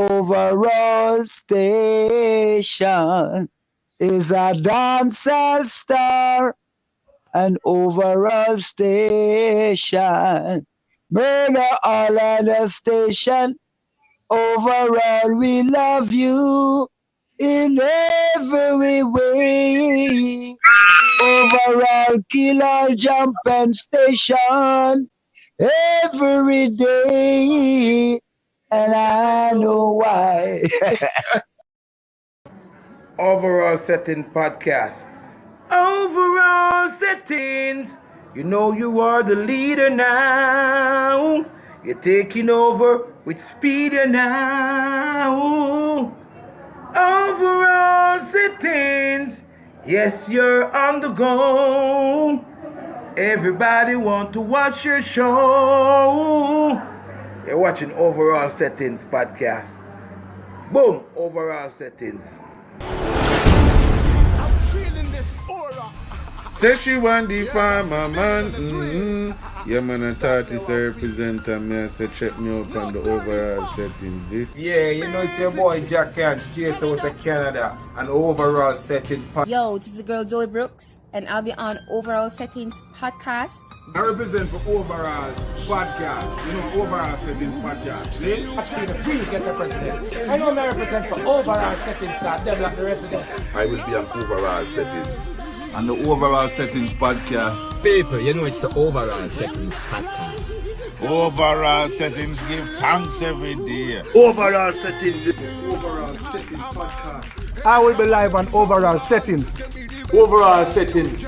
overall station is a dancehall star, an overall station. Murder all of the station. Overall, we love you in every way. Overall, killer jumping station every day. And I know why. Overall Setting Podcast. Overall Settings. You know you are the leader now. You're taking over with speed now. Overall Settings. Yes, you're on the go. Everybody want to watch your show. You're watching Overall Settings Podcast. Boom, Overall Settings. I'm feeling this aura. Say she want the farmer man. Yeah, man, I thought it's a representative. Me, I said check me up on the overall settings. This. Yeah, you know it's your boy Jack Can, straight out of Canada, and overall setting. Yo, this is the girl Joey Brooks, and I'll be on Overall Settings Podcast. I represent for Overall Podcast. You know, Overall Settings Podcast. See? Actually, the queen get the president. I know I represent for Overall Settings that develop the resident. I will be on Overall Settings. And the Overall Settings Podcast. People, you know it's the Overall Settings Podcast. Overall Settings give thanks every day. Overall Settings. Overall Settings Podcast. I will be live on Overall Settings. Overall Settings.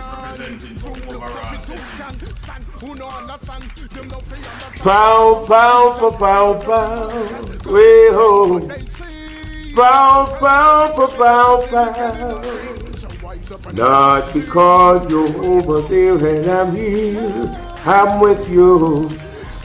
Pow, pow, pow, pow, pow. Way home. Pow, pow, pow, pow, pow. Not because you're over there and I'm here. I'm with you.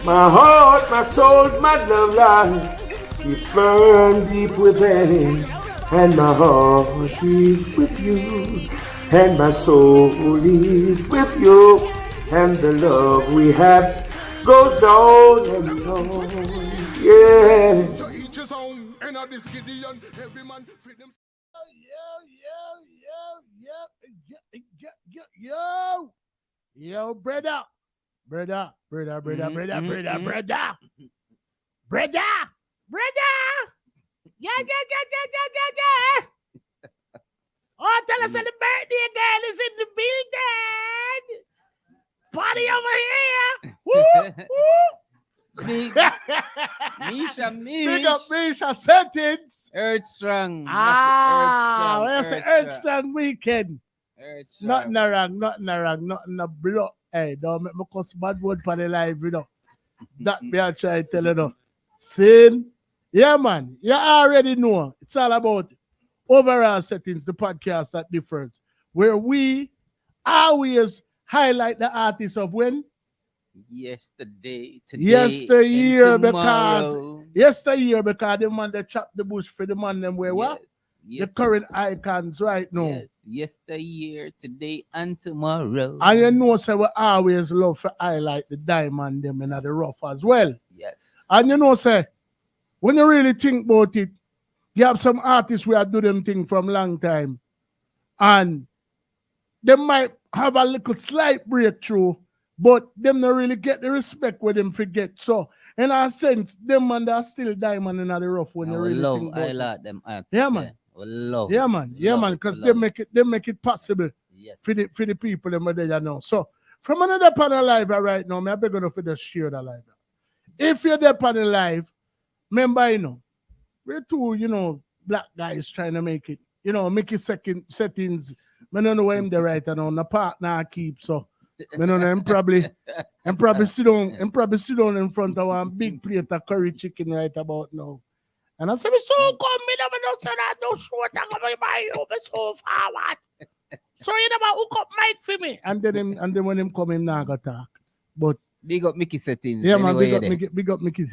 My heart, my soul, my love lies. You burn deep within. And my heart is with you. And my soul is with you. And the love we have goes down and down. Yeah. Yo, brother. Yeah. Oh, tell us that the birthday girl is in the building. Party over here. Woo, Big Misha. Big up Misha Settings. Earth Strong. Where's the Earth Strong weekend? Earth Strong. Nothing wrong, nothing a block. Hey, don't make me cuss bad word for the live, you know. That me I try to tell you now. Sin. Yeah, man. You already know. It's all about Overall Settings, the podcast that difference. Where we always highlight the artists of when? Yesterday, today, yesteryear, because the man that chop the bush for the man them where what? The current icons right now. Yes. Yesteryear, today, and tomorrow. And you know, say we always love to highlight the diamond them in the rough as well. Yes. And you know, say, when you really think about it, you have some artists who do them thing from long time. And they might have a little slight breakthrough, but them not really get the respect where them forget. So, in a sense, them man that are still diamond in the rough when you really think about I like them artists. Yeah, man. Yeah, man, because they make it possible for the people them there you know. So, from another panel live right now, I'm going to just share the live. If you're there panel live, remember, you know, we're two, you know, black guys trying to make it, you know, make it second settings. I don't know where I'm the right now. The partner I keep, so I don't know. I'm probably sit down in front of one big plate of curry chicken right about now. And I said, so come me don't say that don't show that I'm so forward. So you never hook up mic for me. And then when him come him now go talk. But big up Mickey Settings. Yeah, man, big up Mickey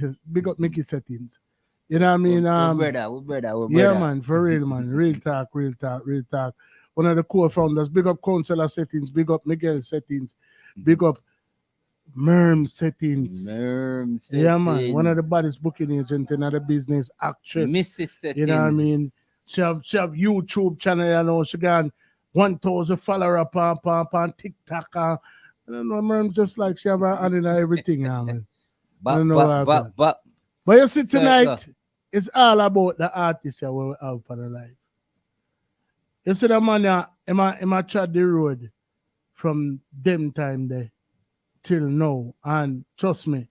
Settings. You know what I mean? We're brother. Yeah, man, for real, man. Real talk. One of the co-founders. Big up Counselor Settings. Big up Miguel Settings. Big up Merm Settings. Merm Settings. Yeah, man. One of the baddest booking agent in the business, actress. Mrs. Settings. You know what I mean? She have YouTube channel, you know, she got 1,000 followers on TikTok. I don't know, man, just like she have her hand in everything, yeah, man. I don't know but you see, tonight, it's all about the artist that we have for the life. You see the man, I trod the road from them time there till now. And trust me,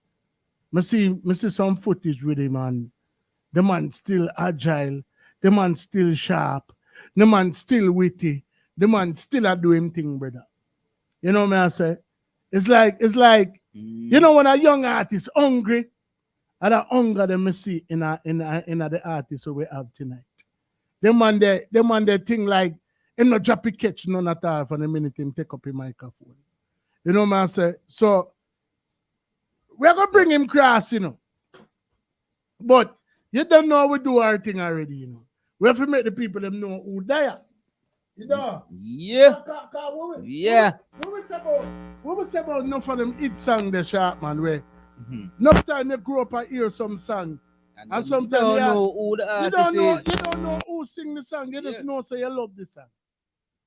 I see some footage with him, and the man still agile, the man still sharp, the man still witty, the man still a do him thing, brother. You know what I say? It's like you know, when a young artist hungry, and that hunger them see in the artist we have tonight. The man they think like him not drop a catch none at all for the minute him take up a microphone. You know what I say? So we're gonna bring him cross, you know. But you don't know we do our thing already, you know. We have to make the people them know who they are. You know? Yeah. Yeah. What we say about enough of them hit song the sharp man where enough time you grow up and hear some song. And sometimes you don't know who the artist is. You don't know who sing the song. You just know say you love the song.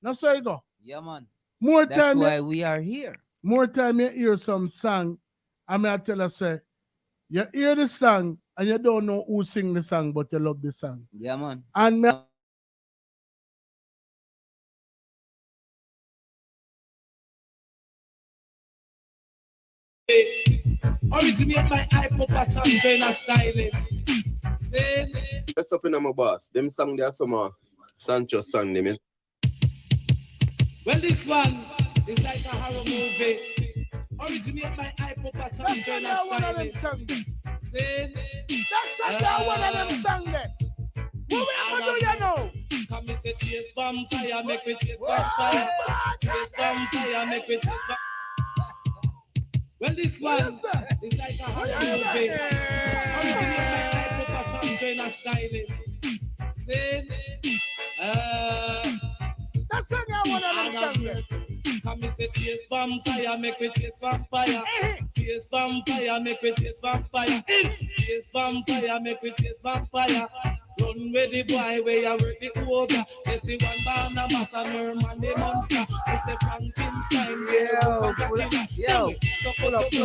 That's how you go. Yeah, man. That's why we are here. More time you hear some song, I may tell you say, you hear the song and you don't know who sing the song, but you love the song. Yeah, man. And originate my hyper Sancho in a styling. What's up in my boss? Them song there some Sancho song them. Well, this one is like a horror movie. Originate my hyper Sancho in a styling. That's one of them song there. What do you know? Come and say chase vampire, make me chase vampire. Chase vampire, make me chase vampire. Well, this one is like a horror movie. Originate my hyper Sancho in a styling. That's one of them song there. Come and say chase vampire, make me chase vampire. Chase vampire, make me chase vampire. Chase vampire, make me chase vampire. Run with the boy where you work the order. It's the one born a mass and her man the monster. It's the Frankenstein. Yo, pull up. Yo,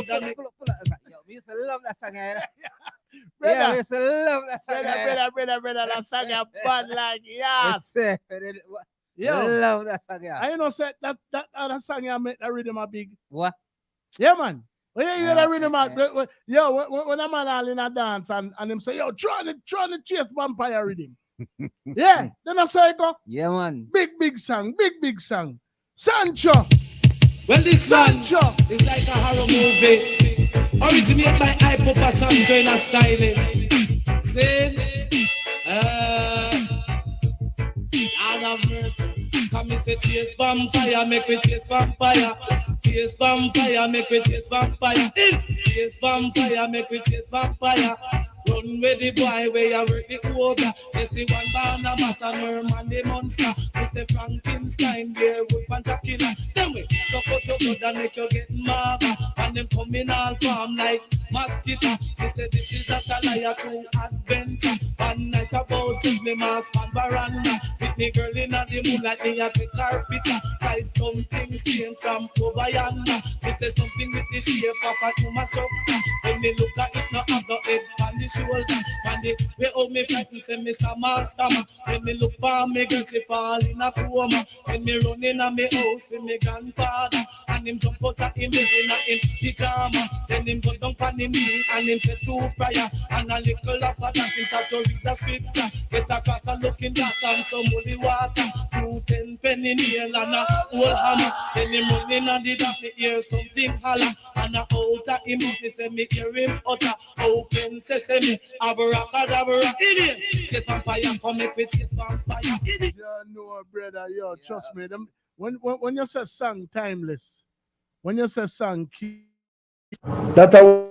we used to love that song, Brother, we used to love that song. Brother, that song is bad like yes. Yo, love that song. I know say that song you make that rhythm a big. What? Yeah, man. When you hear that rhythm, when a man all in a dance and him say, yo, try to chase vampire rhythm. Yeah, then I say go. Yeah, man. Big song. Sancho. Well, this Sancho is like a horror movie. Originate by hyper Sancho in a styling. Lord of mercy. Come and say chase vampire, make me chase vampire. Chase vampire, make me chase vampire. Chase vampire, make me chase vampire. Run with the boy where you work the quota. It's the one born a mass and her man the monster. It's the Frankenstein, werewolf and Dracula. Tell me, so put your blood and make you get marva. And them come in all form like mosquito. They say this is not a liar to adventure. One night about to me mask on veranda. With me girl in the moonlight, me at the carpet. Like something strange from over yonder. They say something with the shape of a human shoulder. When me look at it, not have the head on the shoulder. And the way how me frightened say Mr. Master. When me look for me girl, she fall in a coma. When me run in a me house with me grandfather. And him jump out at him living at him pyjama. Then him go down on him knee and him say two prayer. And a little after that him start to read the scripture. Get across a looking glass and some holy water. 2 10 nail and a old hammer. Then him running on the dark, me hear something holler. And a out of him me say me hear him utter. Open sesame, abracadabra. In it, chase vampire, come make me chase vampire. In it. Yeah, no, brother, trust me. Them, when you say song timeless, when you say song key, That's a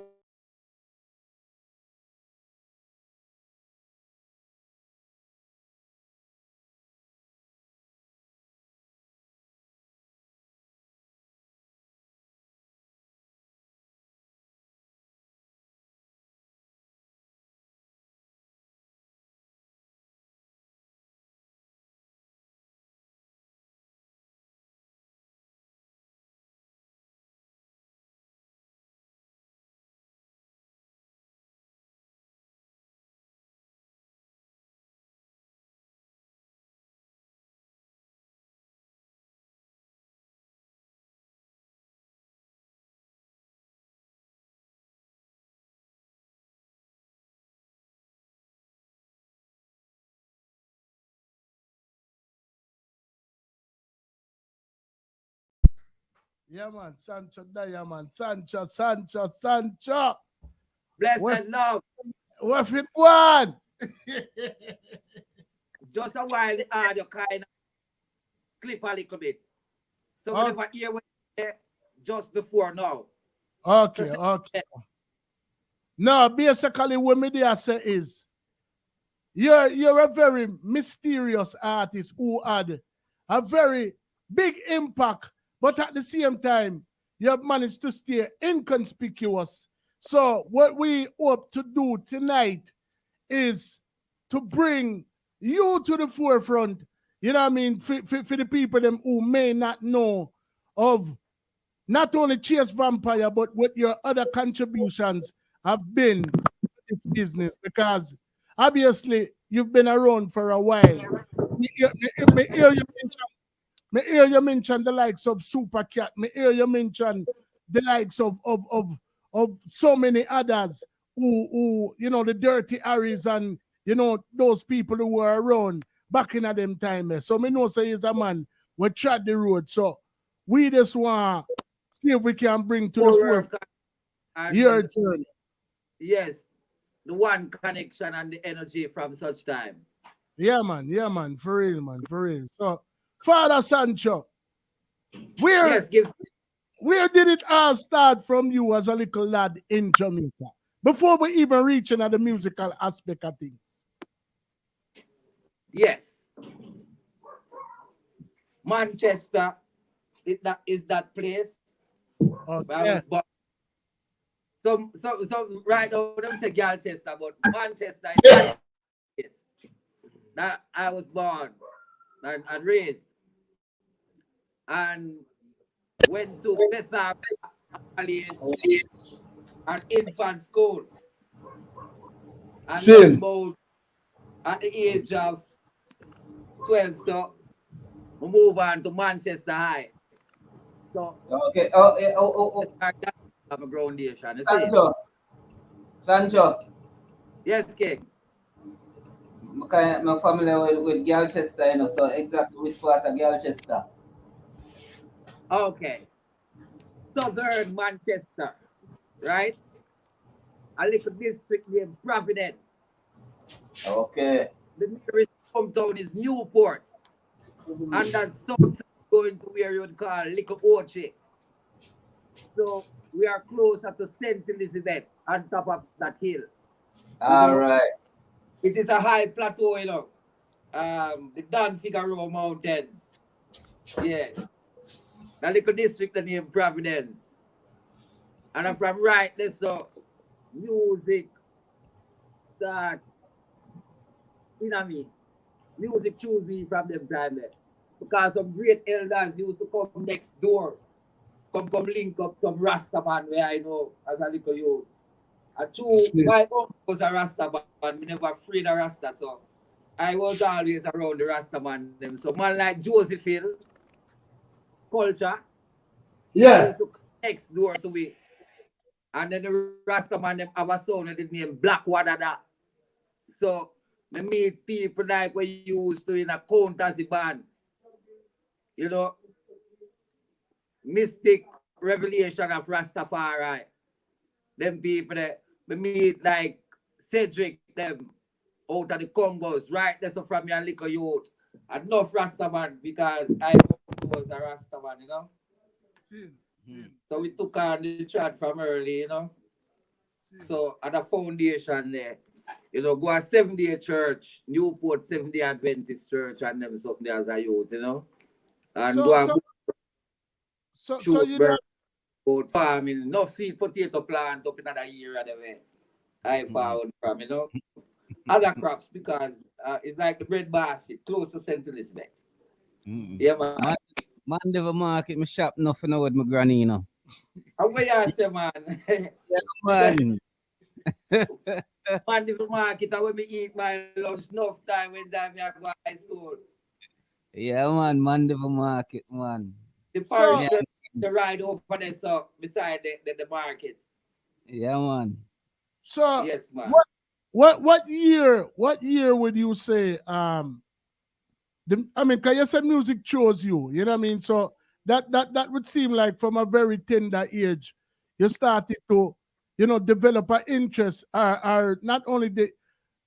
Yeah, man. Sancho, yeah, man. Sancho. Blessed love. What it one? Just a while the audio kind of clip a little bit. So we never hear what just before now. Okay. No, basically what media say is you're a very mysterious artist who had a very big impact, but at the same time, you have managed to stay inconspicuous. So what we hope to do tonight is to bring you to the forefront, you know what I mean, for the people them who may not know of not only Chase Vampire, but what your other contributions have been to this business, because obviously you've been around for a while. Me hear you mention the likes of Super Cat. Me hear you mention the likes of so many others who you know, the Dirty Harrys and you know those people who were around back in them time. So me know say he's a man who trod the road. So we just want see if we can bring to the forefront your journey. Yes, the one connection and the energy from such times. Yeah, man, for real, man, for real. So, Father Sancho, where did it all start from you as a little lad in Jamaica? Before we even reach into the musical aspect of things. Yes. Manchester is that place. Okay. I was born. So right now, don't say Galchester, but Manchester is that place that I was born and raised. And went to Bethel College and infant school. And about at the age of 12, so we move on to Manchester High. So okay. I'm a groundation. Sancho. Yes, King. My family with Galchester, you know, so exactly which part of Galchester. Okay. Southern Manchester, right? A little district named Providence. Okay. The nearest hometown is Newport. And that's south side going to where you would call Little Oche. So we are closer to St. Elizabeth on top of that hill. All right. It is a high plateau, you know. The Dan Figaro Mountains. Yeah. The little district named Providence. And I'm from right there, so music start, you know me. Music choose me from them time there. Because some great elders used to come next door. Come link up some Rastaman where I know as a little youth. My uncle was a Rastaman, me never afraid of Rasta, so I was always around the Rastaman them. So man like Josephine, Culture, used to come next door to me. And then the Rastaman them have a son with the name Black Wadada. So me meet people like we used to in a countersi band. You know, Mystic Revelation of Rastafari. Them people that we meet like Cedric, them out of the Congos, right? That's from your little youth. Enough Rastaman because I was a Rastaman, you know. So we took on the chat from early, you know. So at the foundation there, you know, go a 7-day church, Newport 7-day Adventist church, and them something as a youth, you know. And so you know, farming, enough sweet potato plant up in another year of the way. I found from, you know, other crops because it's like the bread basket close to St. Elizabeth. Yeah, man. Man, never market me shop nothing with my granny, you know. How way you say, man? Yeah, man. Man, the market, when me eat my lunch, enough time when I go to high school. Yeah, man, Monday for market, man. The parish, the ride over there, so beside the market. Yeah, man. So yes, man. What year would you say I mean, cause you said music chose you, you know what I mean? So that would seem like from a very tender age, you started to, develop an interest, or not only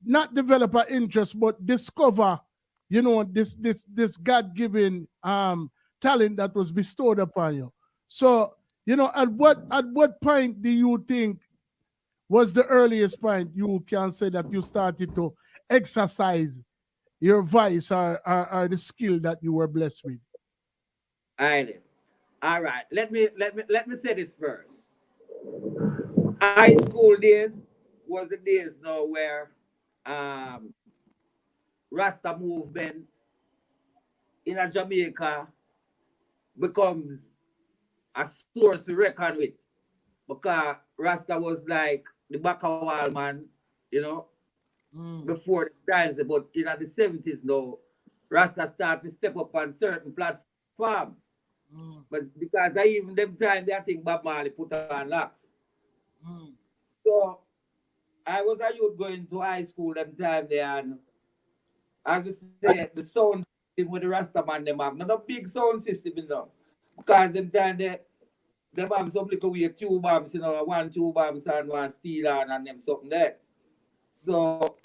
not develop an interest, but discover, this God-given talent that was bestowed upon you. So, at what point do you think was the earliest point you can say that you started to exercise your voice, or the skill that you were blessed with? All right. Let me say this first. High school days was the days now where um Rasta movement in a Jamaica becomes a source to reckon with, because Rasta was like the back of wall man, you know, before the times. But in the 70s now, Rasta start to step up on certain platforms. But because I even them time they think Bob Marley put on locks. So I was a youth going to high school them time there, and as you say, the sound system with the Rasta man them have not a big sound system, because them time they have some little weird two bombs, one two bombs and one steel and them something there. So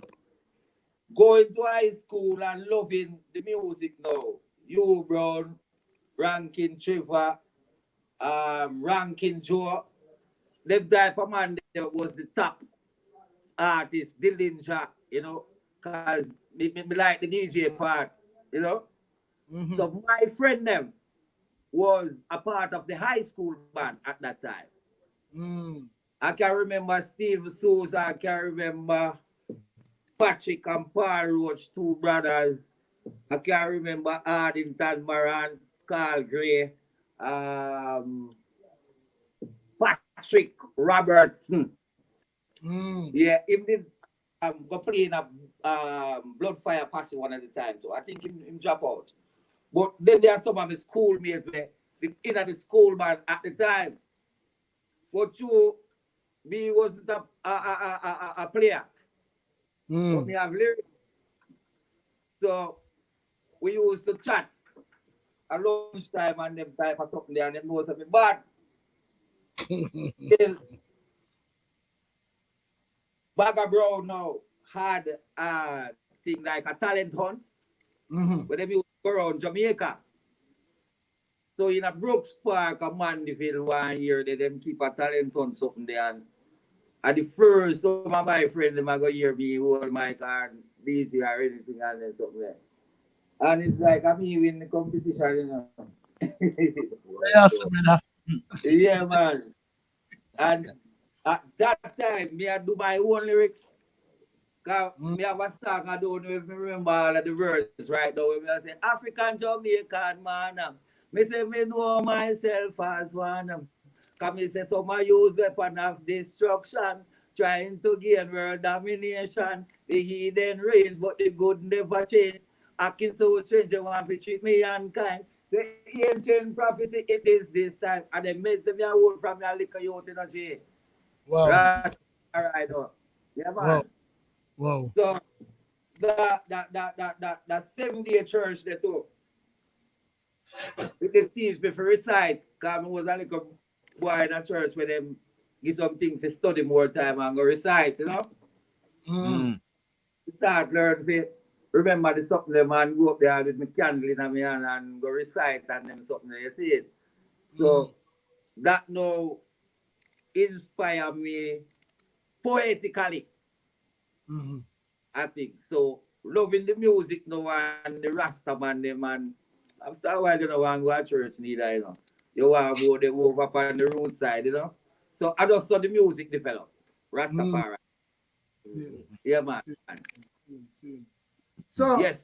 going to high school and loving the music now. You Brown, Rankin Trevor, Rankin Joe, them type of man there was the top artist, Dillinger, because me like the DJ part, you know. So my friend them was a part of the high school band at that time. I can remember Steve Souza, I can remember Patrick and Paul Roach, two brothers. I can remember Ardington Moran, Carl Gray, Patrick Robertson. Yeah, him did go play in a Blood Fire Passion one at the time, so I think him drop out. But then there are some of his schoolmates where in the school band at the time. But you, me wasn't a player. But me have lyrics. So we used to chat at lunchtime and them type of something there and them know something. But still, Bagger Brown now had a thing like a talent hunt where they used to go around Jamaica. So in a Brooks Park, a Mandeville 1 year, they them keep a talent hunt something there. And at the first, some of my friends, them go hear me hold my card, busy or anything and then something there. And it's like I'm win the competition, Yeah, man. And at that time, me I do my own lyrics. Cause me have a song, I don't know if me remember all of the verses right now. Me I say African Jamaican man. Me say me know myself as one. Cause me say some use weapon of destruction, trying to gain world domination. The heathen reigns, but the good never change. Acting so strange, they want to treat me unkind. The ancient prophecy, it is this time. And they mess me a word from your liquor youth in a shade. Wow. Right, all right, yeah, man. Wow. So that 7-day church they took. They teach me for recite. Because I was a little boy in a church where them give something to study more time and go recite, Start learn to remember the something them and go up there with my candle in my hand and go recite and them something, you see it. So that now inspire me poetically. I think so. Loving the music now and the Rasta man them, and after a while you don't want to go to church neither, You want to go there over up on the roadside, So I just saw the music develop. Rastafari. Yeah, man. So yes,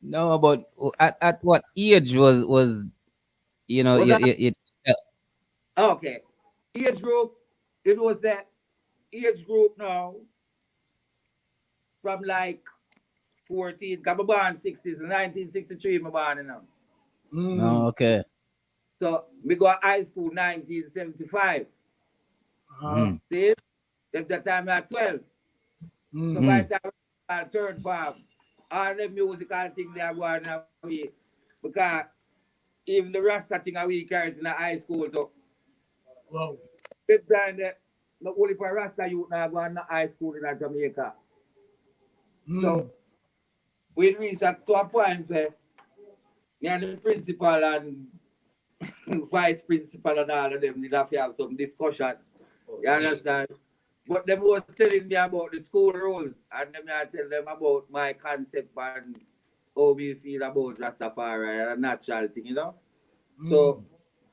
No, but at what age was you okay. Age group, it was that age group now from like 14, because I born 60s, 1963, I born now. No, okay. So we go to high school 1975. See? At that time I 12. So by the time I third form, all the musical thing they are going away. Because even the Rasta thing we carried in the high school, so Wow. the time that the only for Rasta youth now going to high school in Jamaica. So we reached to a point where me and the principal and vice principal and all of them need to have some discussion. You understand? But them was telling me about the school rules and them I tell them about my concept and how we feel about Rastafari and a natural thing, you know? So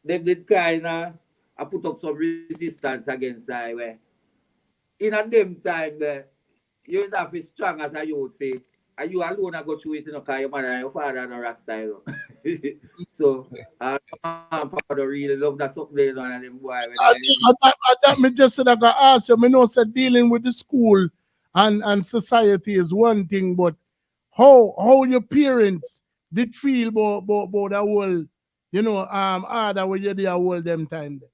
they did kind of I put up some resistance against I where in a them time you have to be strong as a youth faith. And you alone I go through it, you know, because your mother and your father are no Rasta, you know. So I'm proud of really love that something going on and them boy when I thought me just said I got ask you, me know said dealing with the school and society is one thing, but how your parents did feel about that whole, you know, order where you did hold them time there.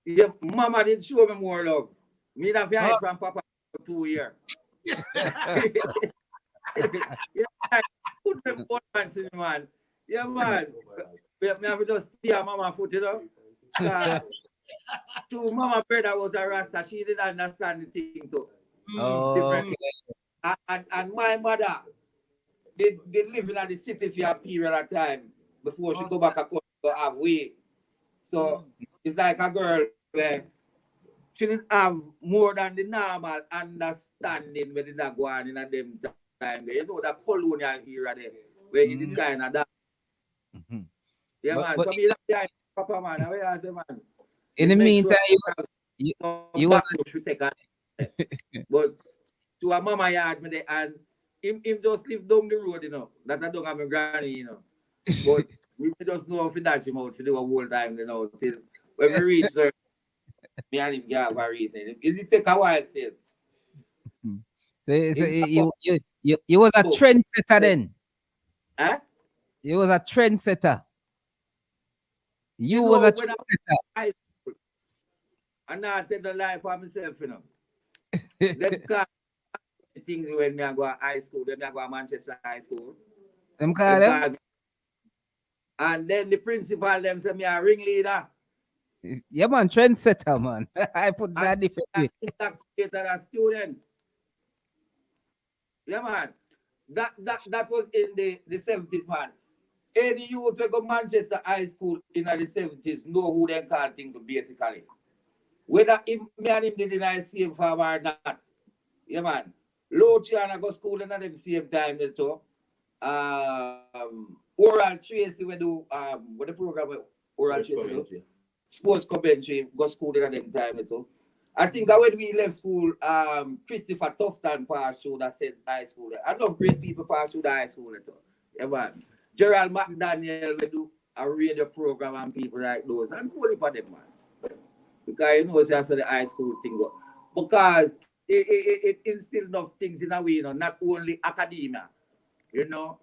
yeah, mama did show me more love. Me that hide from papa for 2 years. Yeah, put them both hands in man. Yeah, man. Me have to just steer mama foot, you know. To mama brother was a Rasta, she didn't understand the thing too. Different. And my mother did live in the city for a period of time before she go back and go have way. So it's like a girl where she didn't have more than the normal understanding when it go on in them time. You know that colonial era there where you did kind of that. Yeah, man. So me like papa man, I say man. In the meantime, you was but to a mama yard me there and him just live down the road, you know. That I don't have my granny, you know. But we just know how to dodge him out for the whole time, you know, till when we reach there, me and him get a reason. It take a while still. So you was a trendsetter then. Huh? You was a trendsetter. You know, was a when trendsetter. I not take the life for myself, you know. Them call things when me I go to high school, then I go to Manchester High School. Them call them? And then the principal them say me a ringleader. Yeah, man, trendsetter, man. I put that differently. The students. Yeah, man. That was in the 70s, man. Any youth who go Manchester High School in the 70s know who they call thing to basically. Whether him, me and him did in the same farm or not. Yeah, man. Low China go school in the same time too. Oral Tracy we do what the program with Oral Tracy do? Sports Coventry go school in the time too. I think that when we left school, Christopher Tufton passed through that said high school. I love great people pass through the high school too. Yeah, man. Gerald McDaniel will do a radio program and people like those. I'm only for them, man. Because you know it's just the high school thing. Because it instilled enough things in a way, you know, not only academia, you know,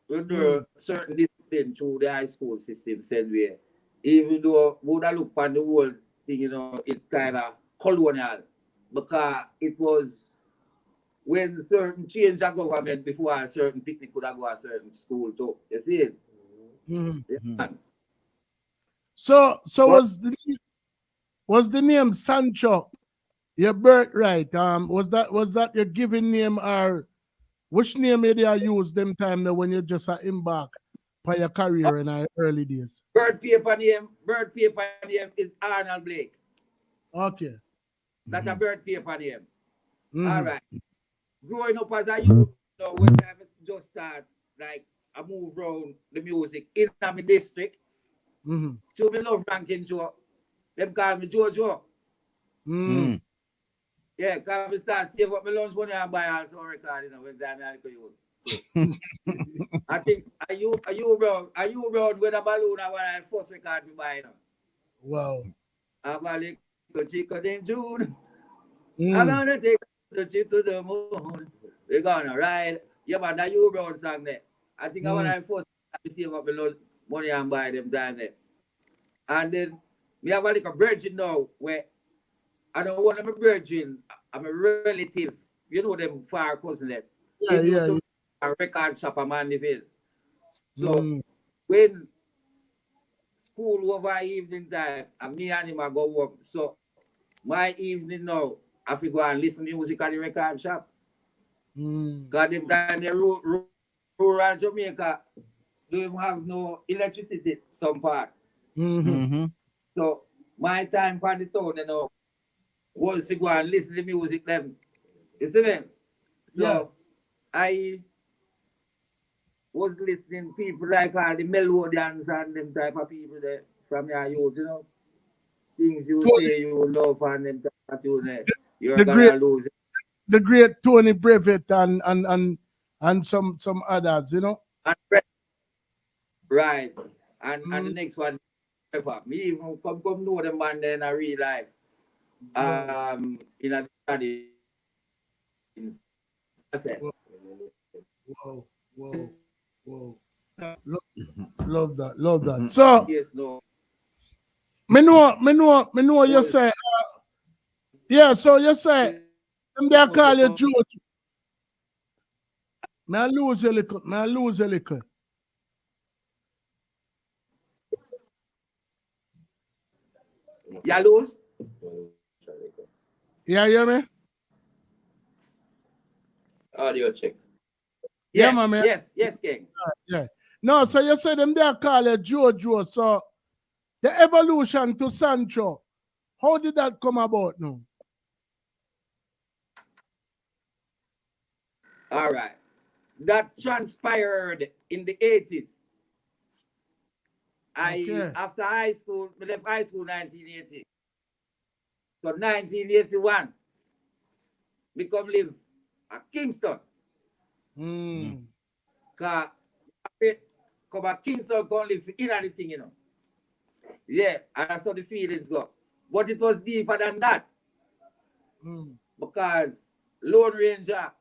we do certain discipline through the high school system, said we. Even though we would look on the whole thing, you know, it kind of colonial. Because it was when certain change of government before a certain picnic could have go a certain school too. You see it? Yeah. So was the name Sancho your birthright? Was that your given name or which name did you use them time when you just embark for your career in our early days? Bird paper name is Arnold Blake. Okay. That's a bird paper name. All right. Growing up as a youth, you know, when I just start, like, I move around the music in my district. So me love ranking show. Them call me Jojo. Yeah, because I start save up my lunch money and buy all some record, you know, when I'm a youth. I think, are you around with a balloon or when I first record we buy, you know? Wow. I'm a little chicken in June. I'm gonna take the chip to the moon. We're gonna ride. Yeah, but that you brown song there. I think I when I first save up the money and buy them time there. And then we have a little virgin now where I don't want to be virgin. I'm a relative. You know them far cousin there. Yeah. A record shop a man live in. So when school over evening time, and me and him I go work. So my evening now, I have to go and listen to music at the record shop. Because them time the rural Jamaica don't even have no electricity some part. So my time for the town, was to go and listen to music them. You see me? So I was listening to people like all the melodians and them type of people there from your youth, Things you say you love and them type of tune there. You're gonna lose it. The great Tony Brevet and some others, Right. And the next one, me even come know the man then in real life. In a study. Whoa. Love that. So, yes, no. me know you say, so you say, them they call you George. May I lose a little. You lose? Yeah, you hear me? Audio check. Yes, yeah, man. Yes, King. Yeah. No, so you say them they call you Jojo. So the evolution to Sancho, how did that come about now? All right. That transpired in the 80s. After high school, I left high school 1980. So 1981, we come live at Kingston. Because come at Kingston, come live in anything, Yeah, and that's how the feelings go. But it was deeper than that. Because Lone Ranger,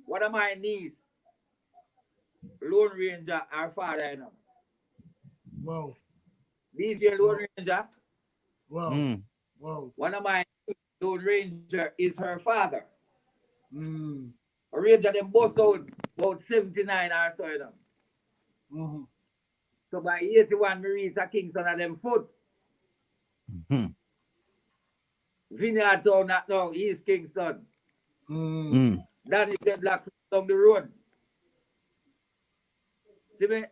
one of my niece, Lone Ranger, our father, Wow. DJ Lone Ranger. Wow. One of my Lone Ranger is her father. Ranger, them both out about 79 or so. So by 81, we reach a Kingston at them foot. Vineyard Town now, East Kingston. Danny Dreadlocks down the road. See me?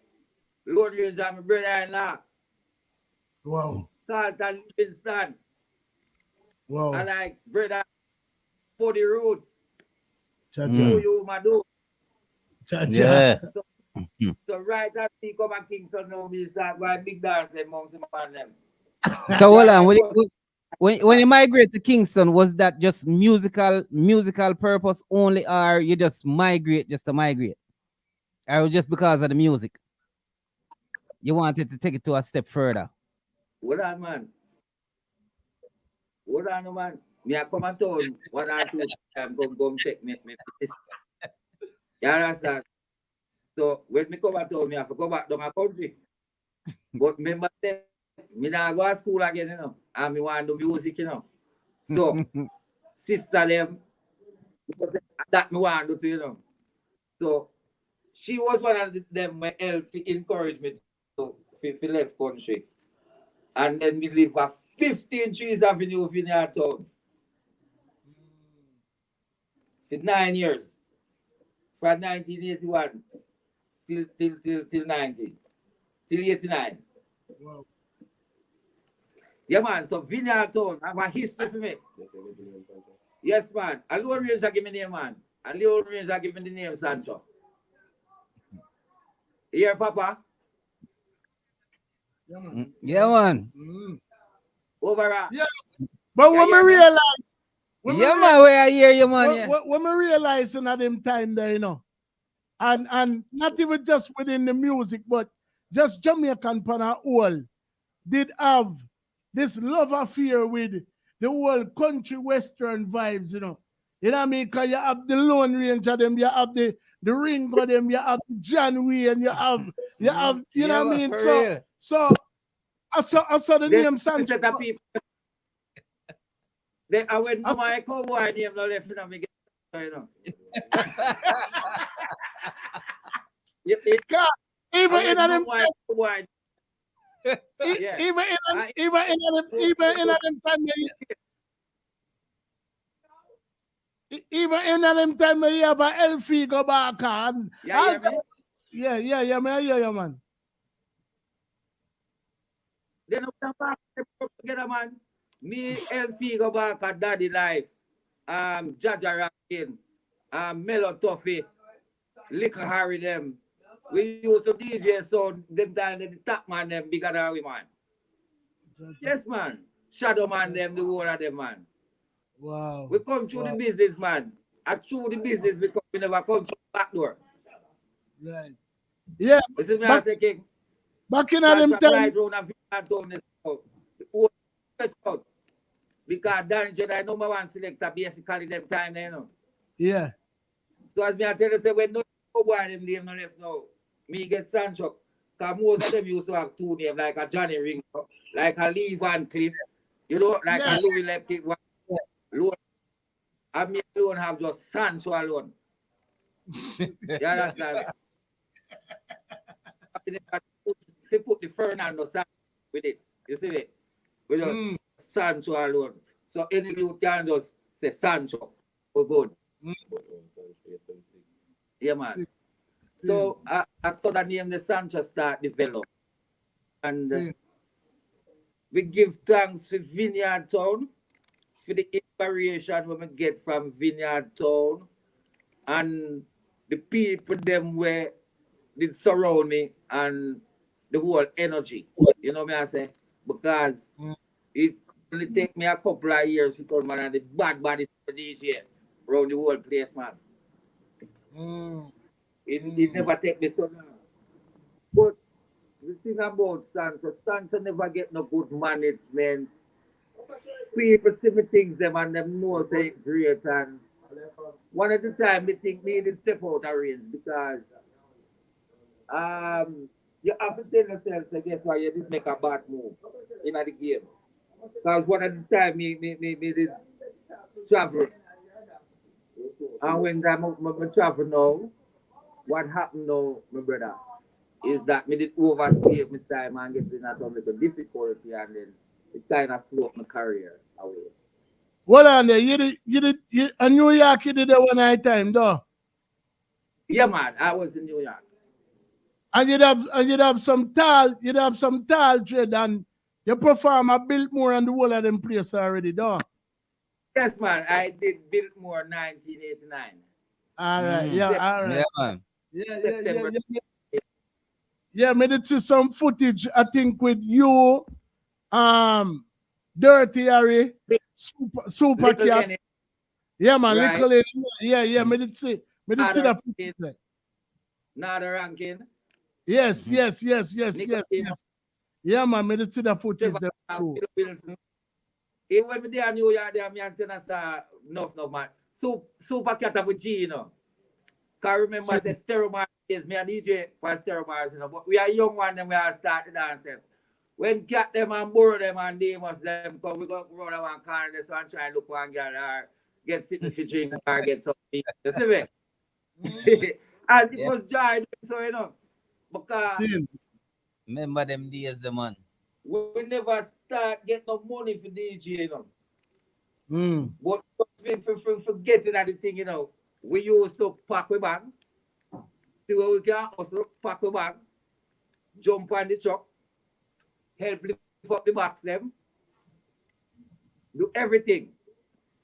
Lone Ranger, my brother-in-law. Wow. Carlton Livingston. Wow. And like brother for the roots. Who you Madu. Yeah. So right after me come at Kingston now, we start going big dance amongst them and them. So hold on, when you migrate to Kingston, was that just musical purpose only, or you just migrate just to migrate? Or just because of the music? You wanted to take it to a step further? Hold on, man. Hold on, man. Me I come and town 1 or 2 times, come check me. You understand? So when me come at town, me have to go back to my country. But remember, me not go to school again, and me want to do music, So sister them, that me want to do, So she was one of them my help to encourage me to left country. And then we live at 15 Trees Avenue, Vineyard Town. For 9 years. From 1981 till 90. Till 89. Wow. Yeah, man. So Vineyard Town have a history for me. Yes, man. A Lone Ranger give me the name, man. A Lone Ranger give me the name Sancho. Here, Papa. Yeah, man. Overall. Yeah. But when we realize, man, where I hear you, man. When we realize in them time there, and not even just within the music, but just Jamaican pan all did have this love affair with the whole country western vibes, You know what I mean? Because you have the Lone Ranger them, you have the Ringo them, you have the John Wayne, you have you know what I mean? So I saw the name Sancho. I went to my cowboy name, no left in me. Even in them Yeah. even in them time even in them time you have a Elfie go back and yeah, man, yeah, man. They don't come back together, man. Me, Elfie go back at Daddy Life, Jaja Rankin, Melo Toffee, Liquor Harry them. We used to DJ so them time the top man them bigger than we, man. Yes, man. Shadow man them, the whole of them, man. Wow. We come through the business, man. And through the business, we never come through the back door. Right. Yeah. This is me I say, King. Back in them time. Right round and out. Because Dan Jedi number one selector basically them time, you know. Yeah. So as me I tell you, say when no boy them name no left now, me get Sancho. Because most of them used to have two names, like a Johnny Ring, like a Lee Van Cliff, you know, like a Louis Lepke one. I me alone have just Sancho alone. You understand? They put the Fernando Sancho with it. You see it? With the Sancho alone. So any you can just say Sancho. Oh, good. Yeah, man. So I saw the name the Sancho start develop. And we give thanks for Vineyard Town for the inspiration we get from Vineyard Town and the people them where did surround me and the whole energy. You know what I say? Because it only take me a couple of years because man and the bad body DJ around the whole place, man. It never take me so long. But the thing about Sancho never get no good management. People see me things them and them know say it's great, and one of the time they think me to step out of range because you have to tell yourself, I guess why you didn't make a bad move in the game. Because one of the time me did travel. And when I travel now, what happened now, my brother, is that me did overstay my time and get in some little difficulty, and then it kind of slowed my career away. Well, on there, you did in New York, you did it one night time, though. Yeah, man, I was in New York. And you'd have some tall trade, and you perform a Biltmore and the whole of them place already, though. Yes, man, I did Biltmore 1989. All right, yeah, all right. Yeah, man. Yeah. Yeah, me did see some footage, I think, with you, Dirty Harry, Super Cat. Yeah, man, right. Little yeah, me did see that footage. Not the ranking. Yes. Yeah, man, me did see that footage. Even when me there in New York, there me antenna enough, man. Super Cat with G, you know. Cause remember, I said Stereo is me a DJ for Stereo Mars, you know. But we are young one, then we are start to dance them. When Cat them and borrow them and they must them come, we go run around corner this one, try and look one girl or get sitting for drink or get something. You see me? And it was joy, so you know. Because remember them days, the man. We never start get no money for DJ, you know. But for forgetting that the thing, you know, we used to pack we bag, see where we can also pack we bag, jump on the truck, help lift up the box them, do everything.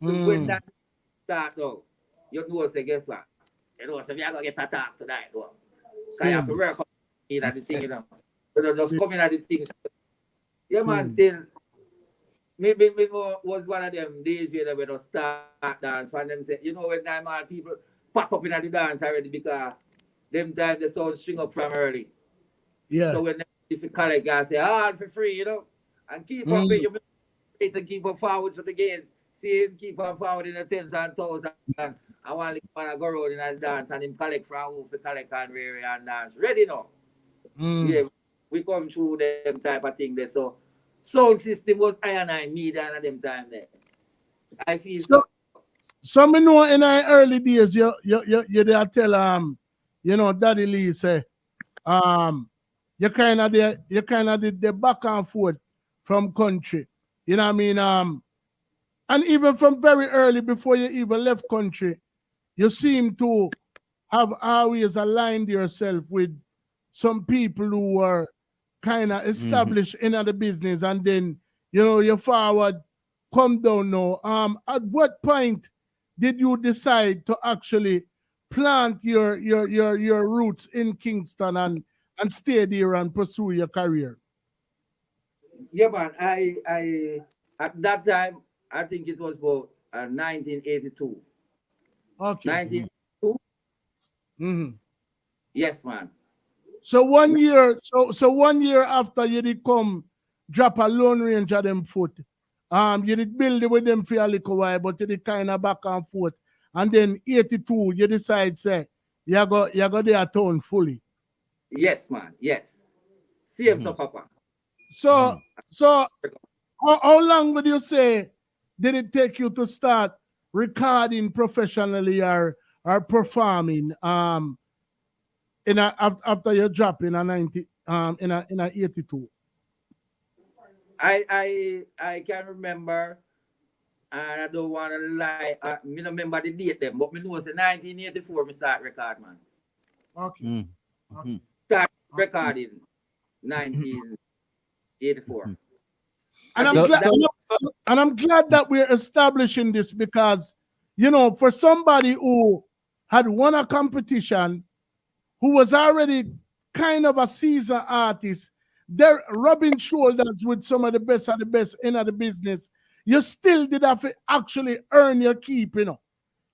So when that start now, you know, say, guess what? You know, so we are going to get attacked tonight, though. So you have to work in the thing, you know. You don't just come in at the thing. Yeah, man, still, maybe was one of them days where they don't start dance, and them say, you know, when time all people pack up in the dance already because them time the sound string up from early. Yeah. So when if you collect guys say, all for free, you know, and keep up with you to keep up forward for the game. See him keep on forward in the tens and thousands, and I want to go around in the dance and him collect from who for collect and wear and dance. Ready now? Yeah, we come through them type of thing there. So sound system was I media and them time there. I feel so me know in our early days you tell you know Daddy Lee say You kind of did the back and forth from country. You know what I mean? And even from very early before you even left country, you seem to have always aligned yourself with some people who were kind of established in the business, and then you forward come down now. At what point did you decide to actually plant your roots in Kingston and stay there and pursue your career? Yeah, man. I at that time I think it was about 1982. Okay. 1982. Mm-hmm. Yes, man. So 1 year, so 1 year after you did come drop a Lone Ranger them foot, you did build it with them for a little while, but you did kind of back and forth. And then 82, you decide say you go there town fully. Yes, man. Yes. Same so, Papa. So how long would you say did it take you to start recording professionally or performing after you drop in a 90 in a 82? I can remember, and I don't want to lie. Me don't remember the date them, but me know it's 1984. Me start record, man. Okay. Start recording 1984. And I'm glad that we're establishing this because for somebody who had won a competition, who was already kind of a seasoned artist, they're rubbing shoulders with some of the best in the business. You still did have to actually earn your keep, You know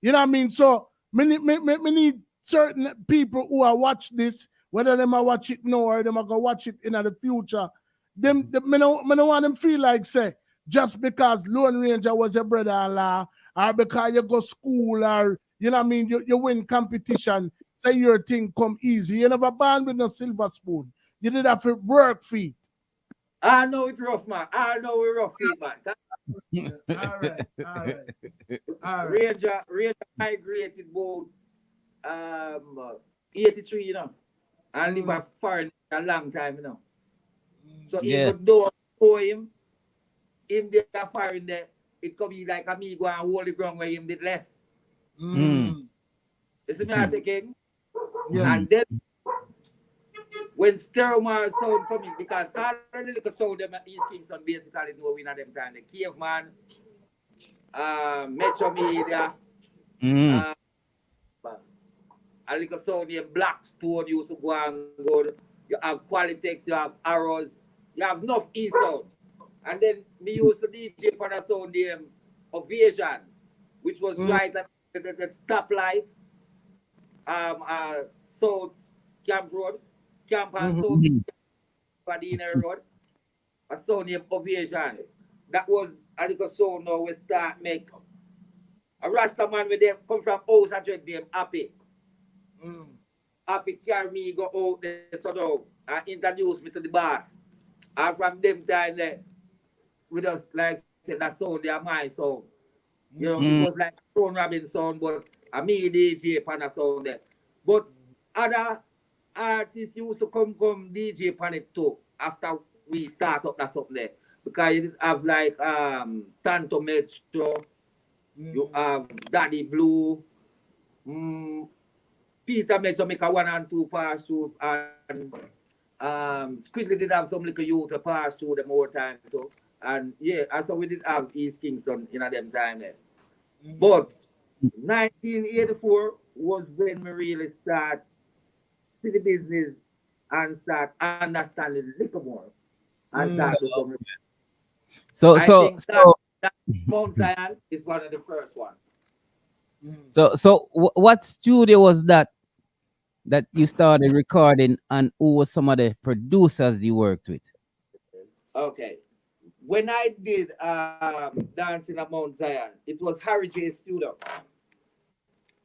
what I mean? So me need certain people who are watch this, whether them are watch it now or them are going to watch it in the future. Me don't want them feel like say just because Lone Ranger was your brother-in-law or because you go school or you know what I mean you win competition, say your thing come easy. You never born with no silver spoon. You did have to work for it. I know it's rough, man. I know it's rough, man. All right. Ranger migrated about 83, and live a foreign a long time, So even though him there foreign there, it could be like a me go and hold the ground where him did left. You see me as a king? Yeah. And then when Steromar sound coming, because all the little sound them at East Kingston basically know we at them time. The Caveman, Metro Media, a little sound named Blackstone used to go and go. You have Qualitex, you have Arrows, you have enough E-sound. And then me used to DJ for a sound named Ovation, which was right at the stoplight, South Camp Road, Camp and South Padina Road, a sound named Ovation. That was a little sound now we start make. A Rasta man with them come from house and drink them happy. Happy carry me go out there so now and introduce me to the boss. And from them time there, we just like say that sound their mind sound. It was like Tone Robin sound, but a me DJ pan a sound there. But other artists used to come DJ pan it too after we start up that something there. Because you have like Tanto Metro, you have Daddy Blue, Peter Metro make a 1 and 2 pass through, and Squidly did have some little youth to pass through them more time too. And yeah, and so we did have East Kingston in them time there. But 1984 was when we really start see the business and start understanding a little more. And start to come. So that Mount Zion is one of the first ones. So what studio was that you started recording, and who was some of the producers you worked with? Okay. When I did Dancing at Mount Zion, it was Harry J Studio.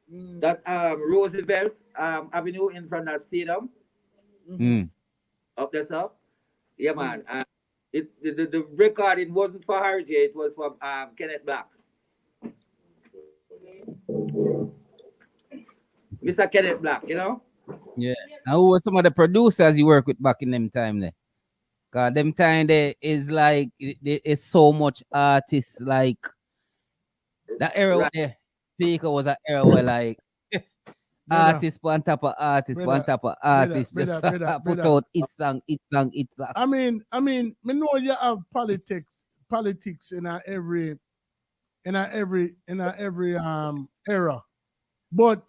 That Roosevelt Avenue in front of the stadium. Up there, sir. Yeah, man. The recording wasn't for Harry J, it was for Kenneth Black. Mr. Kenneth Black, Yeah. And who were some of the producers you work with back in them time there? Cause them time there is like it is so much artists like that era Right. there. Speaker was an era where like Brother, artist on top of artist, one brother, top of brother, artist, just brother, brother, put brother. out each song, each song, each song. Me know you have politics in a every era. But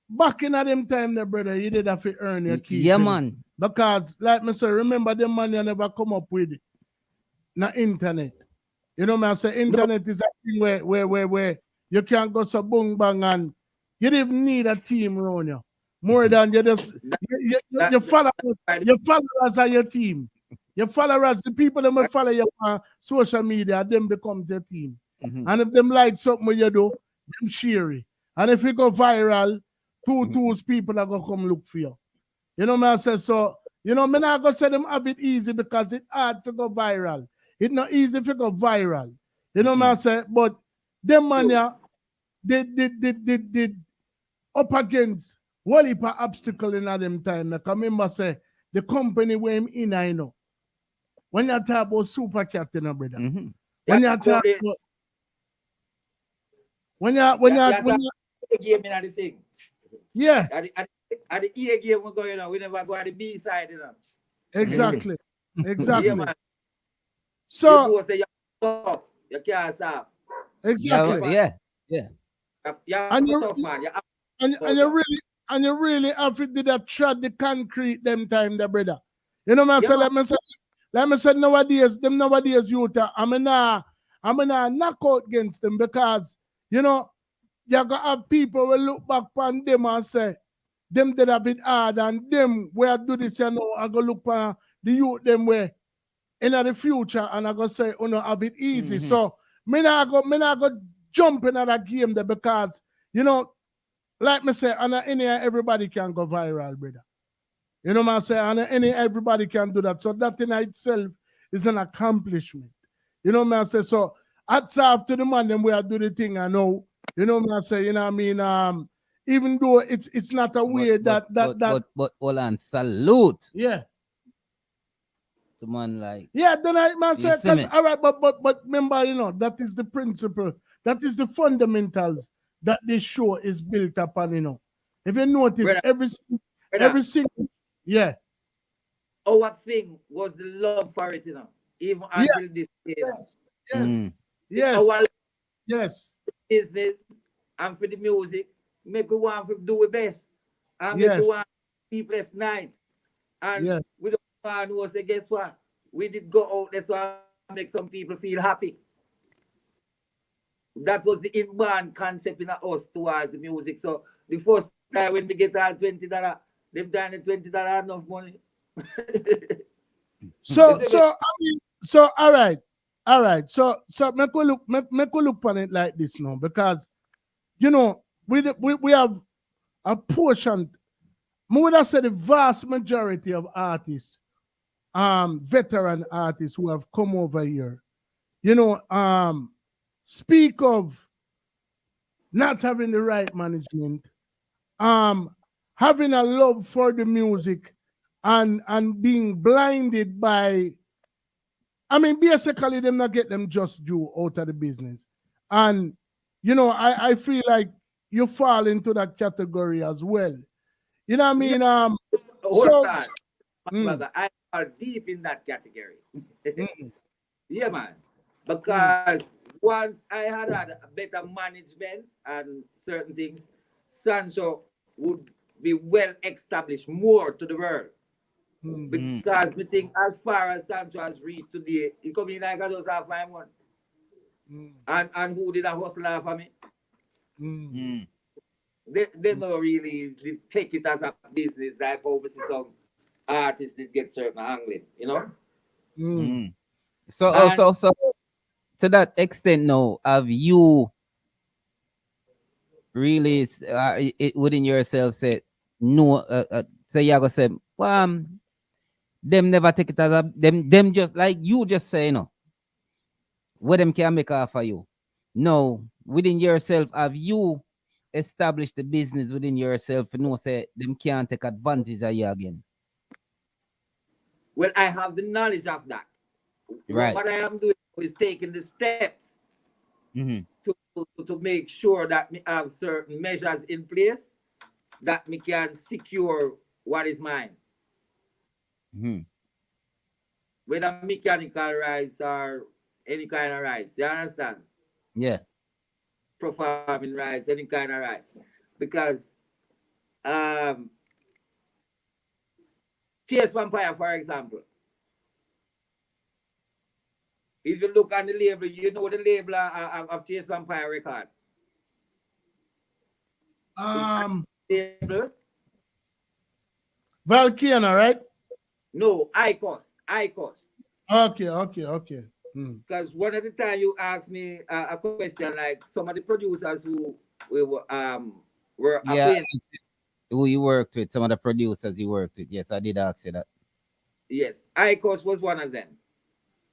back in them time there, brother, you did have to earn your keep. Yeah, You know? man. Because like me say, remember the money you never come up with na internet. You know me I say internet is a thing where you can go so boom bang and you don't even need a team around you. More than you just you followers are your team. Your followers, the people that will follow you on social media, them becomes your team. And if them like something you do, them share it. And if you go viral, two people are gonna come look for you. You know me I say so. You know me not gonna say them have it easy because it's hard to go viral. It's not easy to go viral. You know me I say, but them man yeah, they up against one heap of obstacle in them time. I remember say the company where him in I know. When you talk about super cat, you know, brother. When you talk about when you game in the thing. yeah. At the A game we go, you know, we never go at the B side, you know. Exactly. Yeah, Exactly. man. So you go say you're tough, you can't stop. exactly. Yeah. You're And you tough, man. and you really have to do that tread the concrete them time, the brother. You know, man, let me say nowadays youth, I'm not knock out against them because you know you gotta have people will look back on them and say them did a bit hard and them where do this you know I go look for the youth them way in the future and I go say oh no a bit easy. So me not go jump in that game there because you know like me say and any everybody can go viral, brother. You know what I say? And everybody can do that. So that in itself is an accomplishment. You know what I say? So hats off to the man them where I do the thing I know. You know what I say? You know what I mean? Even though it's not a way but hold on, salute. Yeah. To man like yeah, then I man say because me? all right, but remember, you know, that is the principle, that is the fundamentals that this show is built upon, you know. If you notice every single yeah. Our thing was the love for it, you know, even until this day. Yes. Business and for the music, make we want to do it best. And make we want sleepless night. And we don't want to say, guess what? We did go out there so make some people feel happy. That was the inborn concept in us towards the music. So the first time when we get our $20, they've done the $20 enough money. So all right. So make we look on it like this now because you know we have a portion. I would have said the vast majority of artists, veteran artists who have come over here, you know, speak of not having the right management, having a love for the music, and being blinded by. I mean, basically, them not get them just due out of the business. And, you know, I feel like you fall into that category as well. You know what I mean? Hold on. Brother, I fall deep in that category. Yeah, man. Because once I had a better management and certain things, Sancho would be well established more to the world. Because we think as far as Sancho has reached today, he come in like I just have my one. And who did a hustle for me? They don't really take it as a business like obviously some artists that get certain angling, you know? So to that extent now, have you really within yourself said no so you gonna say them never take it as a them just like you just say no what them can make off of you. No, within yourself have you establish the business within yourself and know say them can't take advantage of you again. Well, I have the knowledge of that. Right. What I am doing is taking the steps Mm-hmm. to make sure that we have certain measures in place that we can secure what is mine. Mm-hmm. Whether mechanical rights or any kind of rights, you understand? Yeah. Performing rights, any kind of rights. Because um Chase Vampire, for example, if you look on the label, you know the label of Chase Vampire record. Label? Volcano, right? No, ICOS. ICOS. Okay. Because one of the time you asked me a question like some of the producers who were acquainted. Who you worked with, some of the producers you worked with. Yes, I did ask you that. Yes, ICOS was one of them.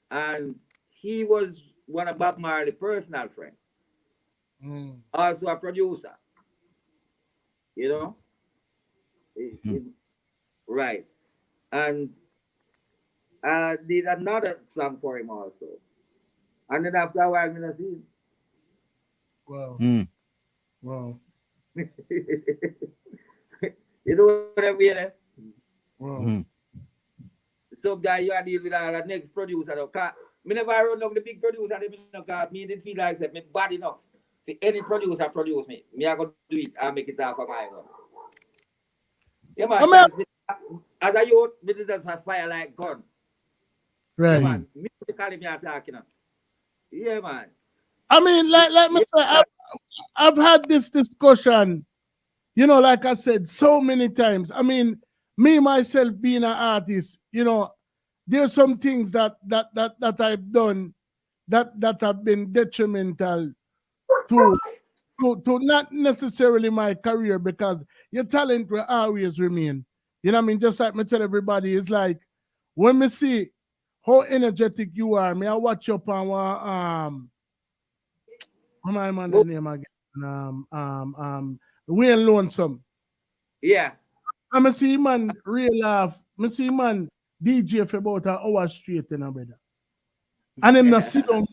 And he was one of Bob Marley's personal friends. Also a producer. You know? Right. And I did another song for him also. And then after a while, I'm gonna see him. Wow. Wow. You know what I mean? Eh? Wow. Some guy you are deal with the next producer. Me never run down the big producer. Me didn't feel like that. Me bad enough. If any producer produce me, I go do it and make it out for my own. Yeah, man. As a youth, me did a fire like gun. Right. Yeah, man. Musically, me are talking. Yeah, man. I mean, like me say, I've had this discussion, you know, like I said, so many times. I mean, me myself being an artist, you know, there's some things that I've done that have been detrimental to not necessarily my career, because your talent will always remain. You know what I mean? Just like me tell everybody, it's like when me see how energetic you are, me I watch you on what my man the name again? Wayne Lonesome. Yeah. I see man real laugh. I see man DJ for about an hour straight, you know, brother. And him not sit down.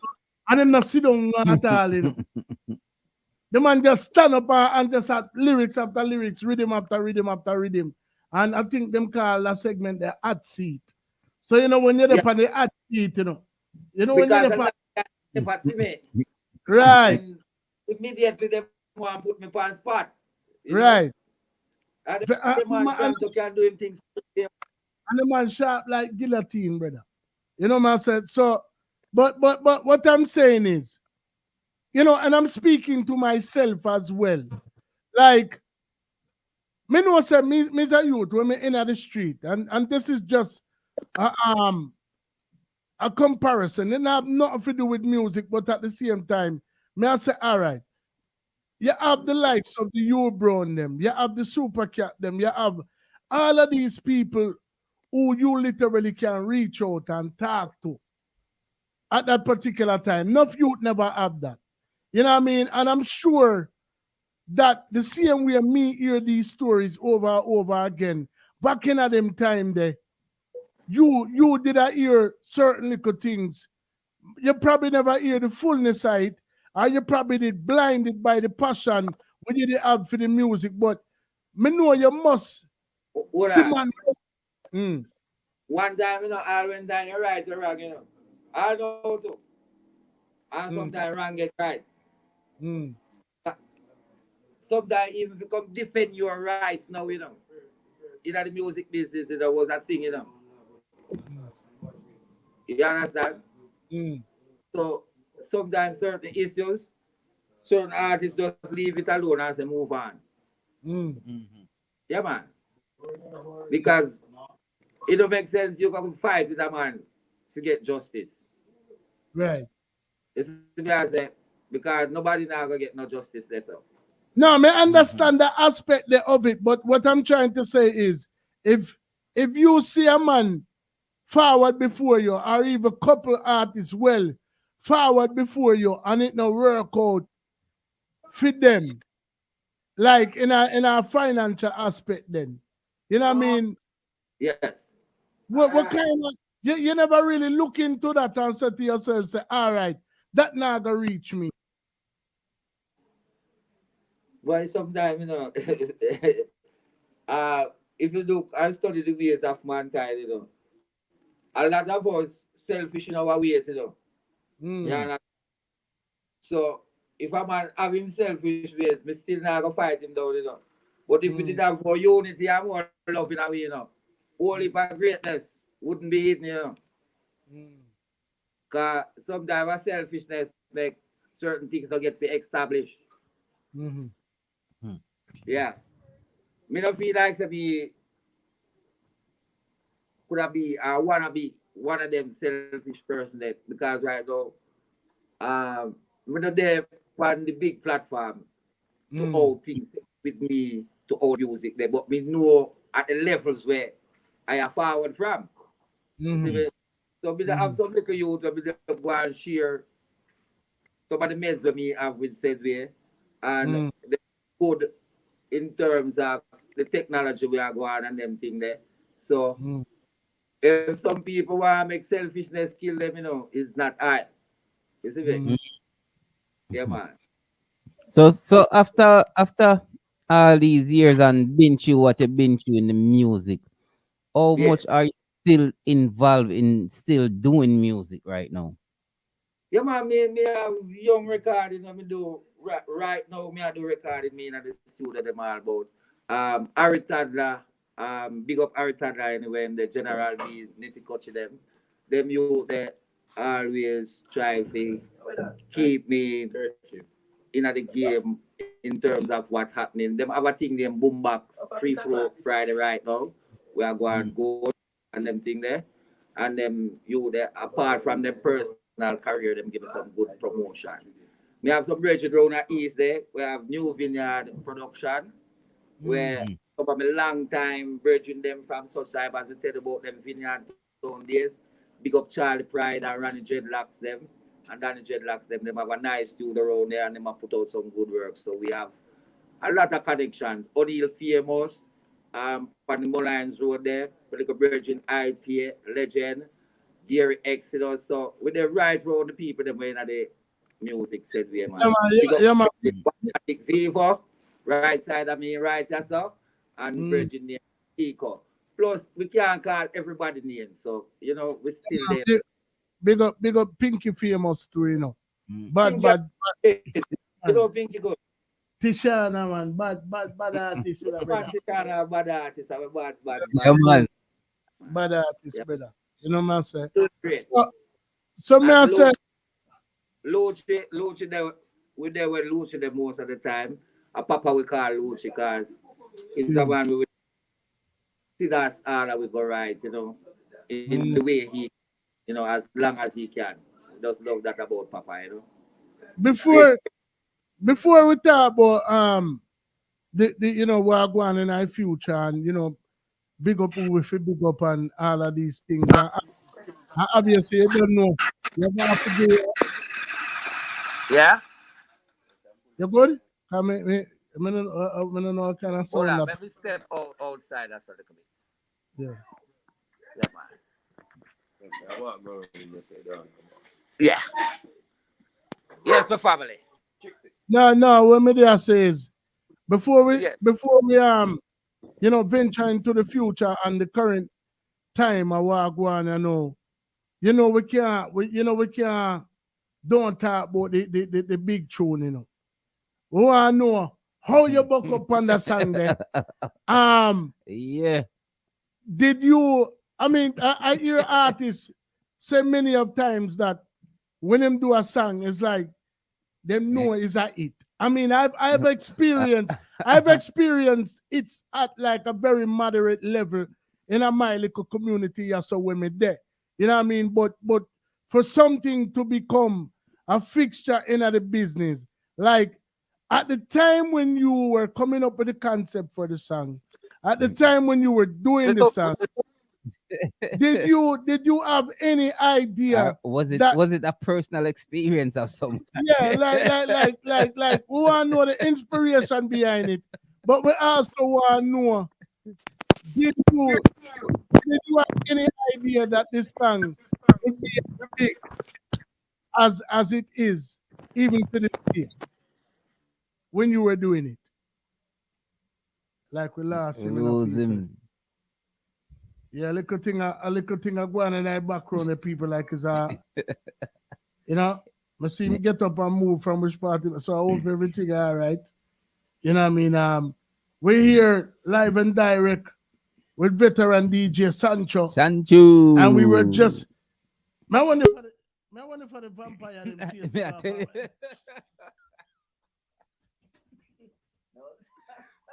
And him not sit down at all, you know. The man just stand up and just had lyrics after lyrics, rhythm after rhythm after rhythm. And I think them call that segment the hot seat. So you know when you're up on the hot seat, you know when you're up on right. And immediately they want to put me on spot. Right. And the man Sancho can do him things. And the man sharp like guillotine, brother. You know what I said? So, but what I'm saying is, you know, and I'm speaking to myself as well. Like, me know say me's a youth when me in the street, and this is just a comparison. It have nothing to do with music, but at the same time, me I say, all right, you have the likes of the U Brown them, you have the Super Cat them, you have all of these people who you literally can reach out and talk to at that particular time. Enough youth never have that. You know what I mean? And I'm sure that the same way me hear these stories over and over again, back in at them time there, you did hear certain little things. You probably never hear the fullness of it, or you probably did blinded by the passion when you did have for the music. But me know you must see man. One time, you know, all when time you right or wrong, you know. I know too. And sometimes wrong get right. Sometimes even if you come defend your rights now, you know. In the music business, there was a thing, you know. You understand? So sometimes certain issues, certain artists just leave it alone and say move on. Yeah, man. Because it don't make sense you can fight with a man to get justice. Right. It's because nobody now gonna get no justice themselves. No, I understand the aspect of it, but what I'm trying to say is if you see a man forward before you, or even couple artists well forward before you, and it no work out for them, like in a financial aspect then. You know what I mean? Yes. What kind of you never really look into that and say to yourself, say, all right, that not gonna reach me. But sometimes, if you look and study the ways of mankind, a lot of us selfish in our ways, Yeah. So if a man have him selfish ways, me still not gonna fight him down. But if we did have more unity and more love in our way, whole heap of greatness wouldn't be hidden. Cause sometimes selfishness make certain things not get established. Yeah. Me don't feel like to be could I be wanna be one of them selfish person that because right now me not there on the big platform to hold things with me to hold music there, but me know at the levels where I are forward from. You see me? So me have some little youth where me go and share some of the meds that me have with Sedway and the good in terms of the technology we are going and them thing there. So if some people want to make selfishness kill them, it's not I. You see me? Yeah, man. So after all these years and been through what you've been through in the music, how Yeah. much are you still involved in still doing music right now? Yeah, man, me have young recording me do right now. Me I do recording me in the studio them all about. Harry Tadler, big up Harry Tadler anyway, and the general be nitty coach them. Them you they always try to keep me in the game in terms of what's happening. Them have a thing them boombox free flow Friday right now. We are going go and them thing there. And them you there apart from their personal career, them give us some good promotion. We have some bridge around the east there. We have new vineyard production where some of my long time bridging them from such type as we tell about them vineyard town days. Big up Charlie Pride and Ronnie Dreadlocks them. And Danny Dreadlocks them have a nice studio around there and them have put out some good work. So we have a lot of connections. O'Neill famous, on the Mullines Road there, with like a Virgin IT legend, Gary X, so with the right road the people them in the music said we man. Yeah, man. Vivo, right side of me, right so, and Virgin name Eco. Plus we can't call everybody name, so we still there. Big up Pinky famous too, Bad, Pinky, bad, bad. Pinky good. Tishana, man, bad artist. Tishana, bad artist, bad. Yeah, man. Bad artist, brother. You know what I'm saying? Great. So me I say, Lucci, we there with Lucci the most of the time. A papa we call Lucci because in the man we see that's all that we go right, in the way he, as long as he can. Just love that about papa, Before we talk about the what going in our future and big up who we feel big up and all of these things. And obviously you don't know. You're gonna have to do. Yeah. You good? I don't know what kind of sound. Hold on, let me step outside that's a little bit. Yeah. Yeah, man. Yeah. Yes, for family. No, what me there says before we venture into the future and the current time of what go on, we can't don't talk about the big tune, We want to know how you buck up on the song there. Yeah. Did you I hear artists say many of times that when them do a song, it's like them know it's a hit. I've experienced it's at like a very moderate level in my little community so when me there. You know what I mean? But for something to become a fixture in the business, like at the time when you were coming up with the concept for the song, at the time when you were doing the song, did you have any idea was it that a personal experience of some kind? yeah, like we want to know the inspiration behind it, but we also want to know did you did you have any idea that this song would be as big as it is even to this day when you were doing it? Like we lost him in a Lose people. him. Yeah, a little thing I go on in that background the people like is you know, I see me get up and move from which party, so I hope everything all right. You know what I mean? We're here live and direct with veteran DJ Sancho. Sancho. And we were just I wonder for the vampire them chase Me, I tell you.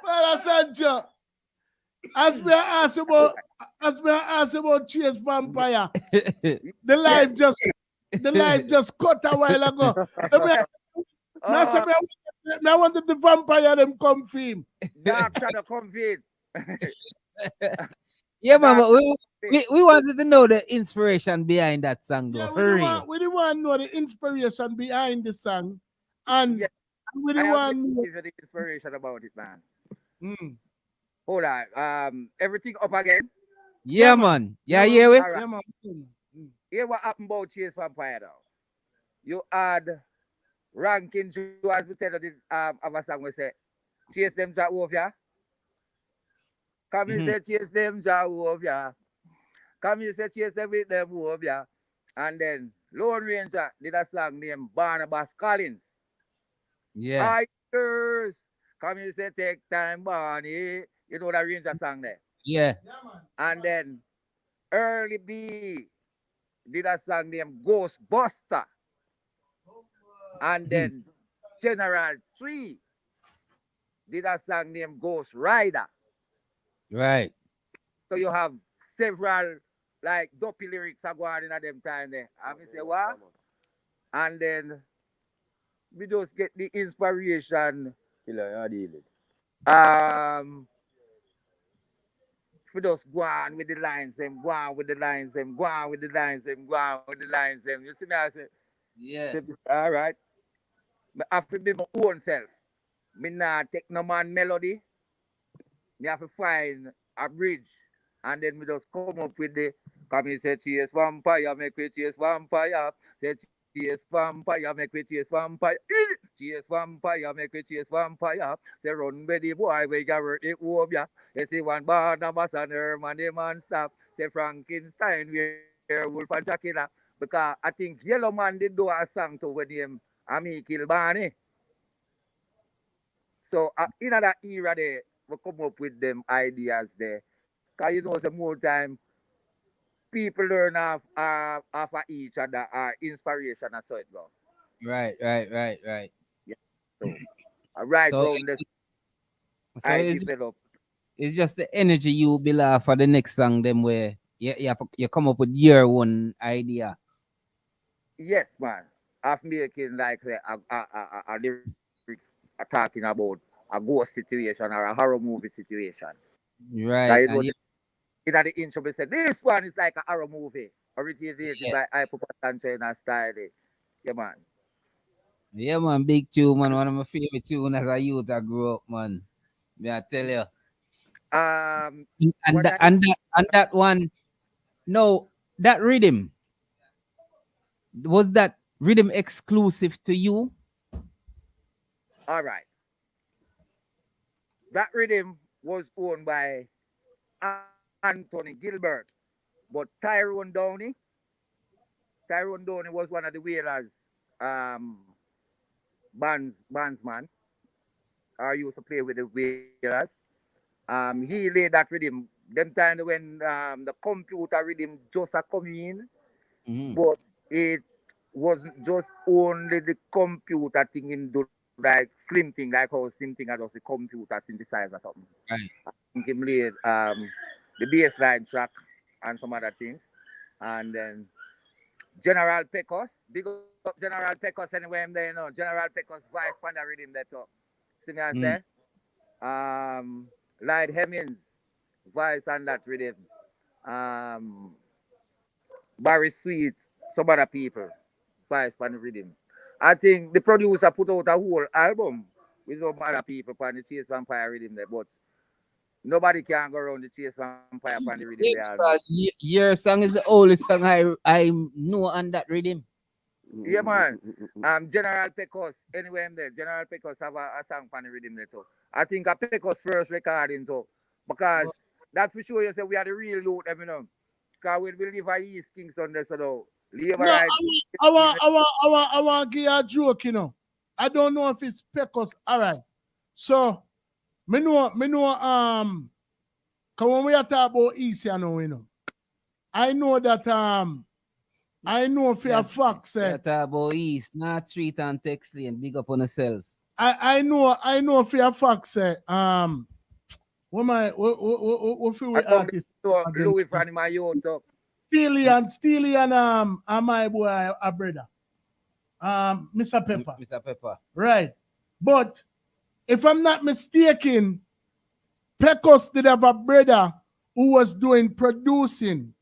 Well, Sancho, as me ask about chase vampire, the live just cut a while ago. So I wanted the vampire them come film. Dark Shadow come feed. Yeah, man, but we wanted to know the inspiration behind that song, though. Yeah, we didn't want to know the inspiration behind the song, and we didn't want to know the inspiration about it, man. Mm. Hold on. Everything up again. Yeah, man. Yeah, yeah, we. Right. Here what happened about Chase Vampire now. You had ranking to as we tell you of a song we say Chase them Jack Wolfia. Come in say Chase them Jack Wolfia. Come in say Chase them with them Wolfia. And then Lone Ranger did a song named Barnabas Collins. Yeah. Hikers. Come in say take time, Barney. You know that Ranger song there. Yeah. And then Early B did a song named Ghostbuster. And then General 3 did a song named Ghost Rider. Right. So you have several like dopey lyrics are going in at them time there. And we say what? And then we just get the inspiration. We just go on with the lines, them go on with the lines, them go on with the lines, them go on with the lines, them. You see me? I say, yeah. All right. I have to be my own self. Me not take no man melody. Me have to find a bridge. And then we just come up with the come and say chase vampire, make we chase vampire. Say chase vampire, make we chase vampire. Chase vampire, make we chase vampire. Say run with the boy, we got work the obia. They say one Barnabas and Herman, the man stop. Say Frankenstein, werewolf and Dracula. Because I think Yellow Man did do a song to with him. I mean, kill Barney. So in that era there, we come up with them ideas there. Because you know, some more time, people learn off of each other, inspiration and so it goes. Right. Yeah. So, right so round this, I develop. It's just the energy you build for the next song, them where you come up with your own idea. Yes, man. I've making like a lyrics talking about a ghost situation or a horror movie situation. Right. Like in the intro, we said this one is like a horror movie originated by Sancho in a style. Yeah, man. Yeah, man. Big tune, man. One of my favorite tunes as a youth I grew up, man. May I tell you. And that one, no, that rhythm, was that rhythm exclusive to you? All right. That rhythm was owned by Anthony Gilbert, but Tyrone Downey was one of the Whalers bandsman. I used to play with the Whalers. He laid that rhythm. Them time when the computer rhythm just a coming in, but it wasn't just only the computer thing in do like slim thing, like how slim thing was the computer synthesizer or something. Right. I think him laid the bass line track and some other things. And then General Pecos, big up General Pecos anyway, I'm there, you know. General Pecos voice pan the rhythm that talk. See me I say? Lloyd Hemmings voice on that rhythm. Barry Sweet, some other people, Spice on the rhythm. I think the producer put out a whole album with some other people on the Chase Vampire rhythm there, but nobody can go around the Chase Vampire on the rhythm Yeah, there. because your song is the only song I know on that rhythm. Yeah, man. General Pecos, anyway, I'm there. General Pecos have a song on the rhythm there too. I think a Pecos first recording too, because that for sure you say we are the real youth, you know. Because when we live at East Kingston, there, so though, labor No, right. I want to give you a joke, you know. I don't know if it's Pecos. All right. So, me know, cause when we are talking about East, you know, I know that, I know for a fact, say, Talk about East, not Street and Text Lane, big up on yourself. I know for a fact, say, what feel we artist? Louis from my youth. Steely and my boy, a brother. Mr. Pepper. Mr. Pepper. Right. But if I'm not mistaken, Pecos did have a brother who was doing producing.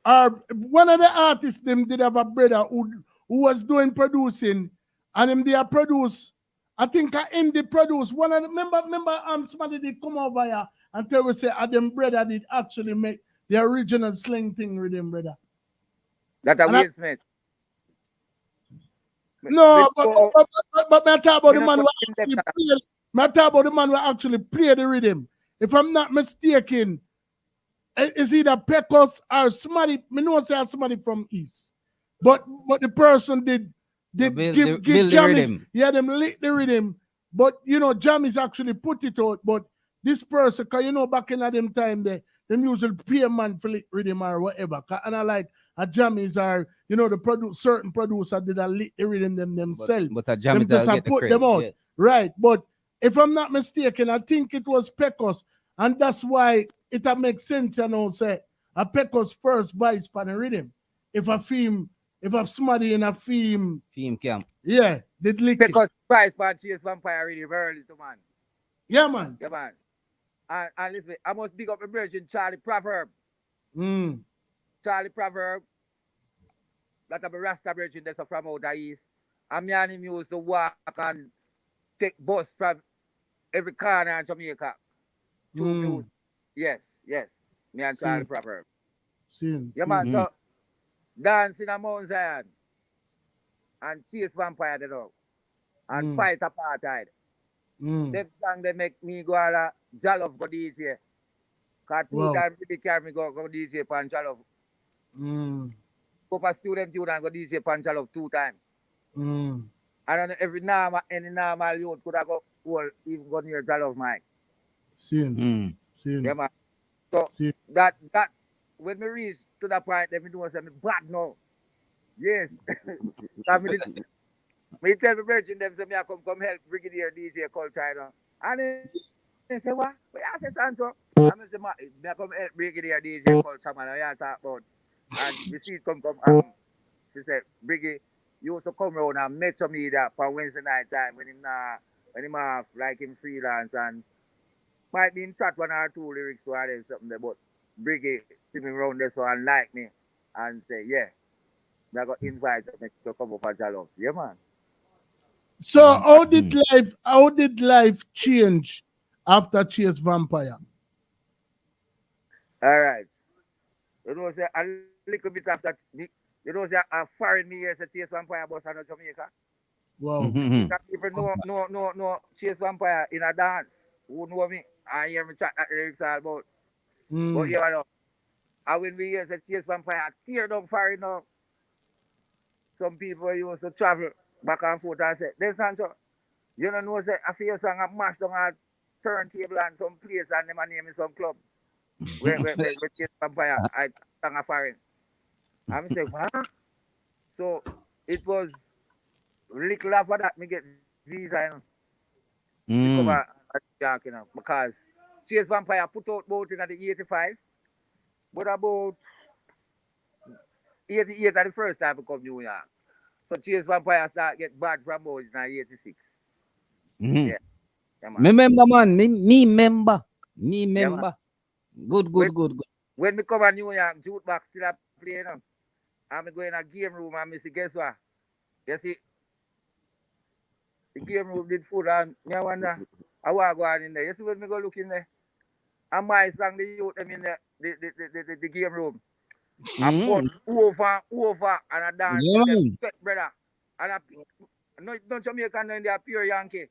Or one of the artists them did have a brother who was doing producing, and him they produce. I think him they produce one of the remember somebody did come over here and tell us say them brother did actually make the original slang thing with him brother. That a Will Smith. No, but I talk about the man who actually played. I talk about the man who actually played the rhythm. If I'm not mistaken, is either Pecos or somebody. Me know say somebody from East, but the person did give Jammies. Yeah, them lick the rhythm, but you know Jammies actually put it out. But this person, cause you know back in them time them usually pay a man for lick rhythm or whatever. And I like a Jammies are you know the certain producer did a lick the rhythm themselves. But a Jammies just get put the them out, yeah. right? But if I'm not mistaken, I think it was Pecos, and that's why it makes sense, you know, say a Pecos first vice for the rhythm. If somebody in a theme camp. Yeah, did lick Pecos price for Chase Vampire really early to man. Yeah, man. Yeah, man. And listen, I must big up a virgin Charlie Proverb. Charlie Proverb. That of a Rasta virgin that's from out the east. And me and him used to walk and take bus from every corner in Jamaica. Yes. Me and Charlie Proverb. Yeah, man. So, dance in a Mount Zion. And Chase Vampire, you know. And fight apartheid. Them song they make me go ala Jollof go DJ. Cause two times they carry me go DJ pan Jollof. Go for student tune and go DJ pan Jollof 2 times. And on every any normal youth could have go well, even go near Jollof mic. Yeah, man. So that when me reach to that point, let me do something bad now. Yes. Me tell the virgin them say me I come help Brigadier DJ Culture, you know. And they say what? But I say Sancho. I say me I come help Brigadier DJ Culture, man. I talk about. And we see it come. She said, Briggy, you used to come around and Metro Media for Wednesday night time when him off like him freelance and might be in chat 1 or 2 lyrics to or something there, but Briggy see me around this one and like me and say, yeah, I got invited to come up for Jollof. Yeah, man. So how did life change after Chase Vampire? All right. You know, say a little bit after you know, say a foreign me as a Chase Vampire bus on Jamaica. Wow. People know Chase Vampire in a dance. Who know me? I hear me chat that lyrics all about. But you know, and when we hear the Chase Vampire tear down foreign now, some people used to travel back and forth and say, then Sancho, you don't know, say, I feel song I mash down a turntable and some place and them name in some club. Where Chase Vampire, I sang a foreign. I'm saying, what? So it was little after that me get visa, you know. To come back, you know, because Chase Vampire put out both in the 85, but about 88 at the first time I come New York. So Chase Vampire start get bad from about in 86. Yeah, me member, man. Me member. Yeah, Good. When me come to New York, jukebox still a play, you know. And me go in a game room and me see, guess what? You see, the game room did full and me I wonder, I want to go on in there. You see when me go look in there? And my song, the youth them in the game room. I punch over and I dance Yeah, till them man. sweat, brother. And I no Jamaican in there pure Yankee.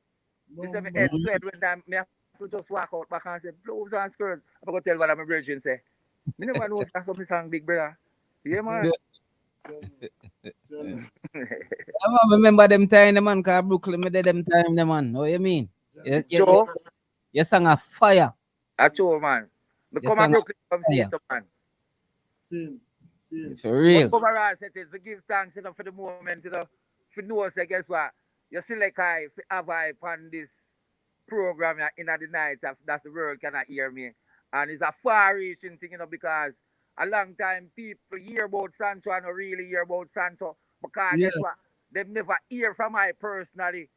This is my head Mhm. sweat when time me have to just walk out back and say blows and skirts. I'm gonna tell what I'm a virgin say. Me never know that's something song big brother. Yeah man. I remember them time, the man, cause Brooklyn, me did them time, the man. What you mean? Joe, You sang a fire. I told man. Me You come a sang a Brooklyn come see it fire. man. For real. But overall settings, we give thanks, you know, for the moment, you know. For know say guess what? You select I for have I on this program in the night that's the world cannot hear me. And it's a far reaching thing, you know, because a long time people hear about Sancho and don't really hear about Sancho. Because Yes. guess what? They've never hear from I personally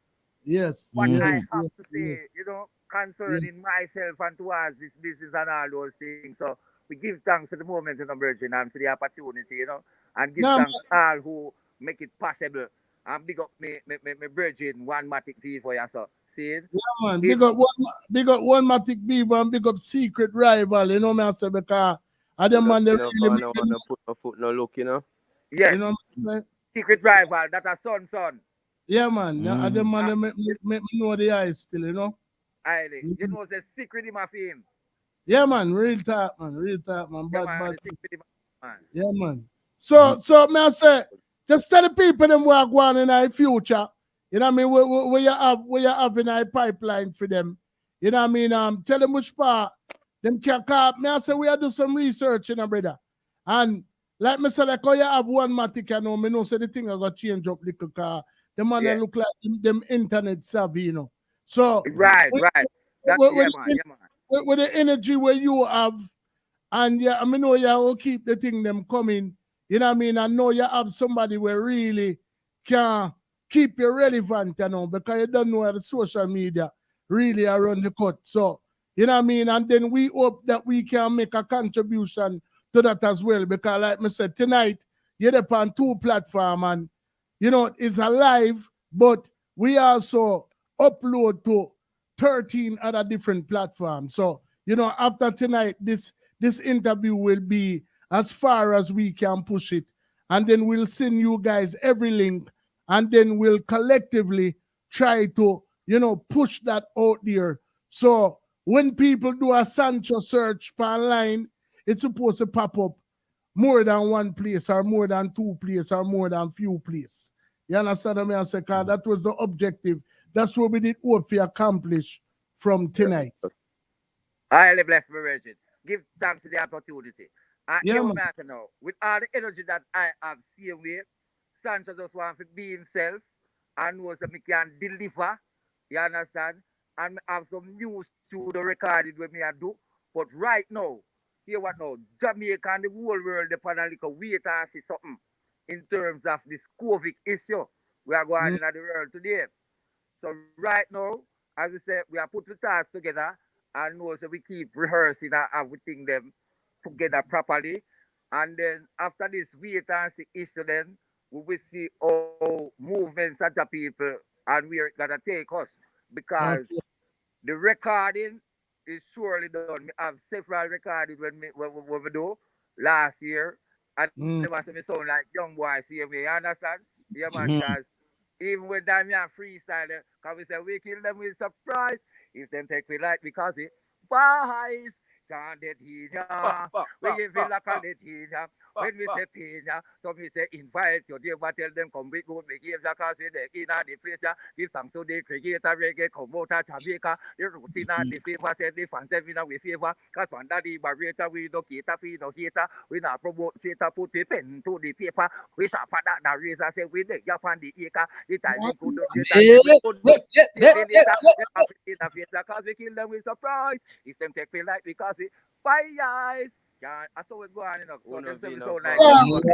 Yes. what Yes. I have Yes. to say, you know, concerning myself and towards this business and all those things. So we give thanks for the moment, you know, Virgin, and for the opportunity, you know, and give No, thanks to all who make it possible. And big up me Virgin, one matic V for you, so. See it? yeah, man. If Big up one Matic Beaver and big up Secret Rival. You know me I say because I them man they really make me, No put no foot no look, you know. yes, you know what I'm saying? secret rival, that a son. Yeah, man. I them man they Ah, make me know the eyes still, you know. Aye, you know, the secret in my film. Yeah, man. Real talk, man. Real talk, man. Yeah, Bad, man, bad. the secret in my man. Yeah, man. So me I say, just tell the people them what go on in our future. You know what I mean? Where you have in our pipeline for them. You know what I mean? Tell them which part them can call. Me I say we are do some research, you know, brother. And like me say, like how you have one matic, you know, me know say the thing I got change up little car. The man that Yeah. look like them internet savvy, you know. So Right. That with, yeah, with, man, yeah, man. with the energy where you have, and yeah, I mean, know you will keep the thing them coming. You know what I mean? I know you have somebody where really can keep you relevant, you know, because you don't know where the social media really are on the cut. So, you know what I mean? And then we hope that we can make a contribution to that as well. Because like I said, tonight, you're on two platforms and, you know, it's alive, but we also upload to 13 other different platforms. So, you know, after tonight, this interview will be as far as we can push it. And then we'll send you guys every link. And then we'll collectively try to, you know, push that out there. So when people do a Sancho search per online, it's supposed to pop up more than one place or more than two places or more than few places. You understand what I say? 'Cause that was the objective. That's what we did hope to accomplish from tonight. Highly blessed, my Virgin. Give thanks to the opportunity. And Yeah, here we man. matter now. With all the energy that I have seen with, Sancho just wants to be himself and knows that he can deliver. You understand? And I have some new studio recorded with me I do. But right now, hear what now? Jamaica and the whole world depend on like a wait and see something in terms of this COVID issue we are going in the world today. So right now, as we say, we are put the tasks together and know so we keep rehearsing and everything them together properly. And then after this wait and see issue then we will see how movements of the people and where it gonna take us. Because Okay. the recording is surely done. I have several recordings when we do last year. And Mm. they must me sound like young boy, see me, you understand? Yeah man, Mhm. cause even when them young freestyle, cause we say we kill them with surprise. If them take me like because it wise can't get in ya. We give it like a let in ya. When we say pain ya, so we say invite you, they but tell them come with good behavior cause we the in the place ya. Give thanks to the creator reggae come out of Jamaica. The roots in the favor, say the fans every now we favor. Cause under the barrier we no cater, we no cater. We not promote theater, put the pen to the paper. We sharp at that razor, say we the up on the acre. The timing could not get and we could not save it later. They have it in the face cause we kill them with surprise. If them take me like because we fire eyes. Yeah, I saw it go on, you know. So them say we sound like Yeah,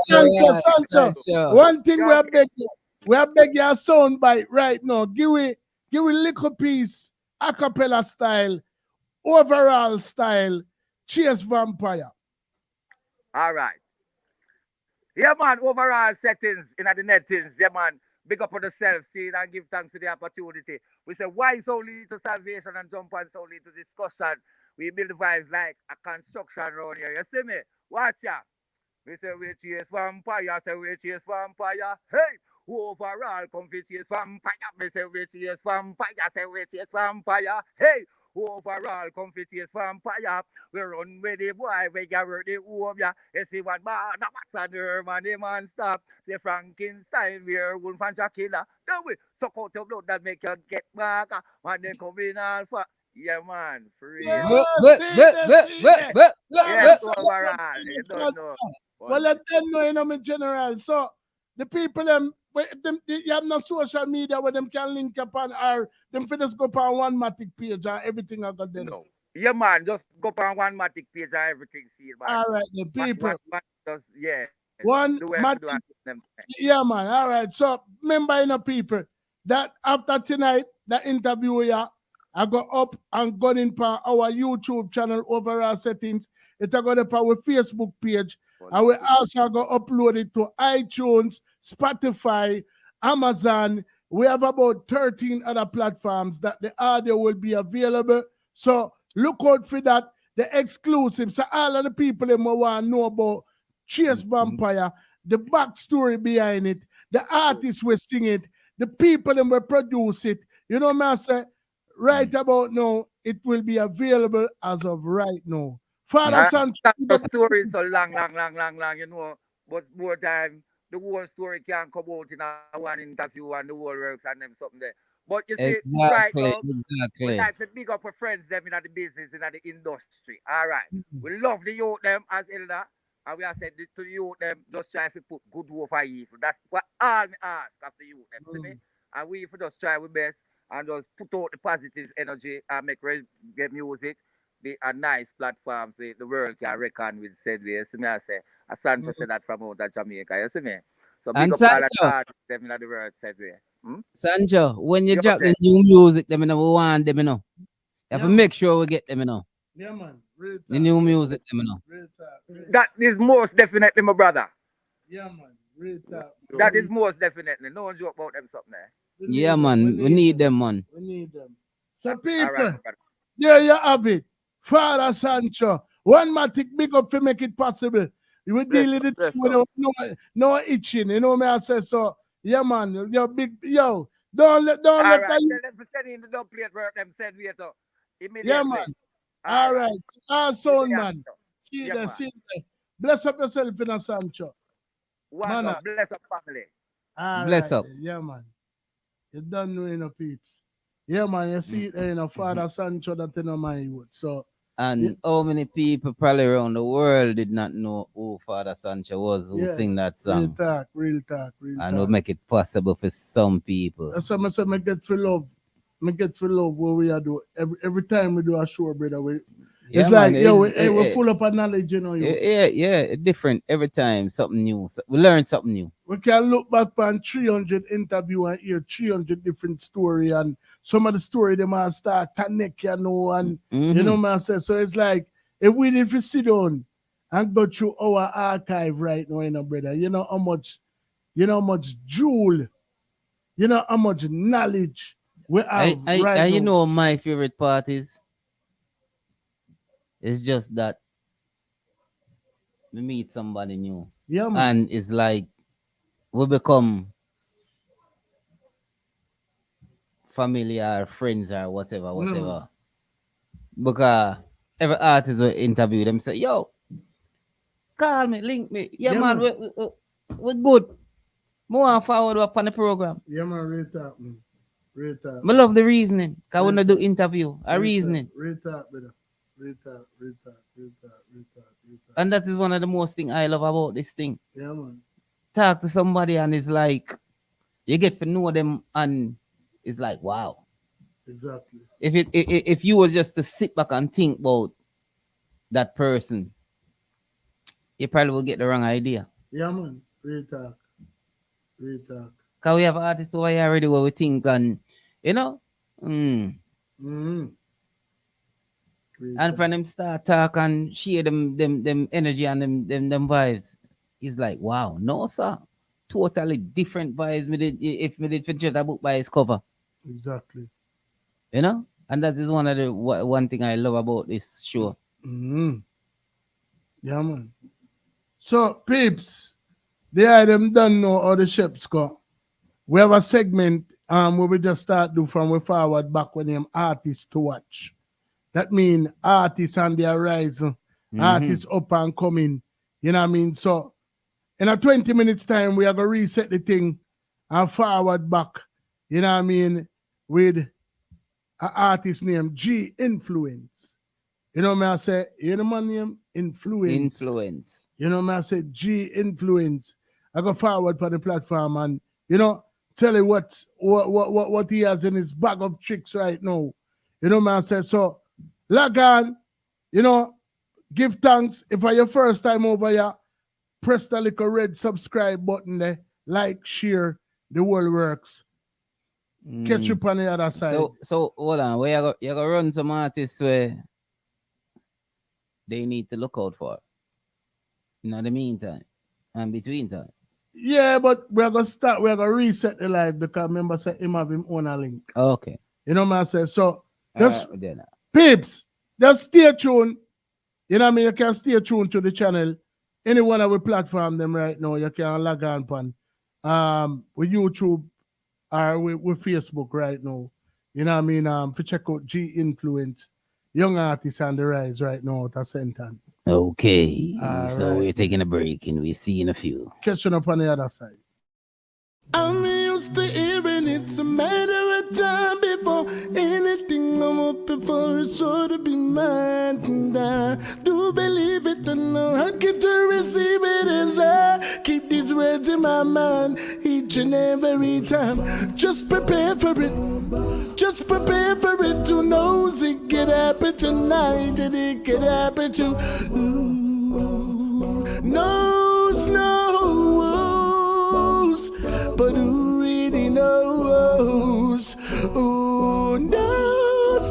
young boy. Sancho. One thing Yeah, we are begging your sound bite right now. Give we little piece, a cappella style, overall style, Chase Vampire. All right. Yeah, man, overall settings in the nettings. Yeah, man, big up on yourself, see it and give thanks to the opportunity. We say, why so lead to salvation and jump on so lead to discussion? We build vibes like a construction around here. You see me? Watch ya. We say we chase vampire, say we chase vampire. Hey, overall come we chase vampire. We say we chase vampire, say we chase vampire. Hey, overall come we chase vampire. We run with the boy, we gather the home, yeah. You see what man, the what's a nerve and the man stop. The Frankenstein, we are one fan killer. Then we suck out your blood that make you get back. And then come in alpha. Yeah, man, for real. Yes, overall. You don't know. Well, let them know, you know, me general. So the people you have no social media where them can link up on, or them for just go on one matic page and everything I got there. No. Yeah, man, just go on one matic page and everything see it, man. All right, the people. One matic. Yeah, man. All right. So remember, you know, people, that after tonight, the interview here, I go up and go in for our YouTube channel overall settings. It I go up our Facebook page. I will also go upload it to iTunes, Spotify, Amazon. We have about 13 other platforms that the audio will be available. So look out for that. The exclusive. So all of the people that want to know about Chase Vampire, the backstory behind it, the artists will sing it, the people that will produce it. You know what I say? Right about now, it will be available as of right now. Father Sancho. The story is so long, you know. But more time, the whole story can come out in a one interview and the whole works and them something there. But you see, right now, we like to big up our friends them in the business, in the industry. All right. We love the youth them as elder. And we have said to the youth them, just try to put good over evil. That's what all me ask of the youth them, see me? And we just try our best and just put out the positive energy and make get music. Be a nice platform for the world can reckon with said way. You see me I say, as Sancho said that from out of Jamaica, you see me? So big up all the artists them in the world said way. Sancho, when you drop the new music, them in we want them, you know. You have to make sure we get them, you know. Yeah, man. The new music, them, you know. That is most definitely, my brother. Yeah, man. That is most definitely. No one joke about them something there. Yeah, man. We need them, man. We need them. So, people, there you have it. Father Sancho. One matic big up to make it possible. You will deal with it with no itching. You know what I say? So, yeah, man. Yo, big, yo. Don't let that. Tell them to send in the dub plate work them send we to immediately. Yeah, man. All right. Our son, man. See you there, see you there. Bless up yourself in a Sancho. One bless up family. Bless up. Yeah, man. You don't know, you know, peeps. Yeah, man. You see it there, you know, Father Sancho that you know my youth. So. And how many people probably around the world did not know who Father Sancho was who sing that song? Real talk. And will make it possible for some people. That's why I say I get for love. I get for love what we are doing. Every time we do a show, brother, it's like, we're full of knowledge, you know. Yeah, different every time, something new. So we learn something new. We can look back on 300 interview and hear 300 different story, and some of the story they might start connect, you know, and you know what I say. So it's like, if we sit down and go through our archive right now, you know, brother, you know how much jewel, you know how much knowledge we have right now. You know my favorite part is? It's just that we meet somebody new. Yeah, man. And it's like we become family or friends or whatever. Because every artist will interview them say, yo, call me, link me. Yeah, man, we're good. More forward up on the program. Yeah, man, real talk, man. I love the reasoning. Because when I do interview, reasoning. Real talk, brother. Real talk. And that is one of the most things I love about this thing. Yeah, man. Talk to somebody and it's like, you get to know them and it's like, wow. Exactly. If you were just to sit back and think about that person, you probably will get the wrong idea. Yeah, man. Real talk. Because we have artists over here already where we think and, you know, And from them start talk and share them energy and them vibes. It's like, wow, no sir. Totally different vibes if me did feature a book by his cover. Exactly. You know? And that is one of the one thing I love about this show. Mm-hmm. Yeah, man. So, peeps, the item done know how the ships go. We have a segment where we just start do from we forward back when them artists to watch. That mean artists on their rise, artists up and coming. You know what I mean? So, in a 20 minutes time, we are going to reset the thing and forward back. You know what I mean? With an artist named G Influence. You know what I say? You know my name? Influence. You know what I say? G Influence. I go forward for the platform and, you know, tell you what he has in his bag of tricks right now. You know what I say? So, log on, you know, give thanks. If it's your first time over here, press the little red subscribe button there. Like, share, the world works. Catch you on the other side. So hold on, where you go run some artists where they need to look out for in the meantime and between time. Yeah, but we're gonna reset the live because remember say him have him own a link. Okay. You know what I say? So just peeps, just stay tuned. You know what I mean? You can stay tuned to the channel. Any one of the platform them right now, you can log on with YouTube or with Facebook right now. You know what I mean? For check out G Influence, young artists on the rise right now at Sentan. Okay. So right. we're taking a break and we'll see you in a few. Catching up on the other side. I'm used to hearing it's a matter of time before anything I'm up before it's sure to be mine. And I do believe it and know I get to receive it as I keep these words in my mind each and every time. Just prepare for it. Just prepare for it. Who knows it could happen tonight and it could happen to knows. But who really knows? Who knows?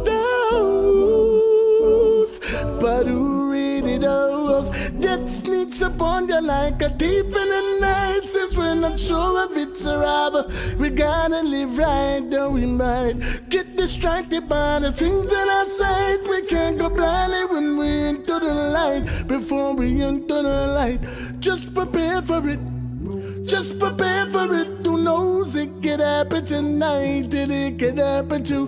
But who really knows? Death sneaks upon you like a thief in the night. Since we're not sure if it's a robber, we gotta live right, don't we might get distracted by the things that are outside. We can't go blindly when we enter the light. Before we enter the light, just prepare for it. Just prepare for it. Who knows it could happen tonight and it could happen to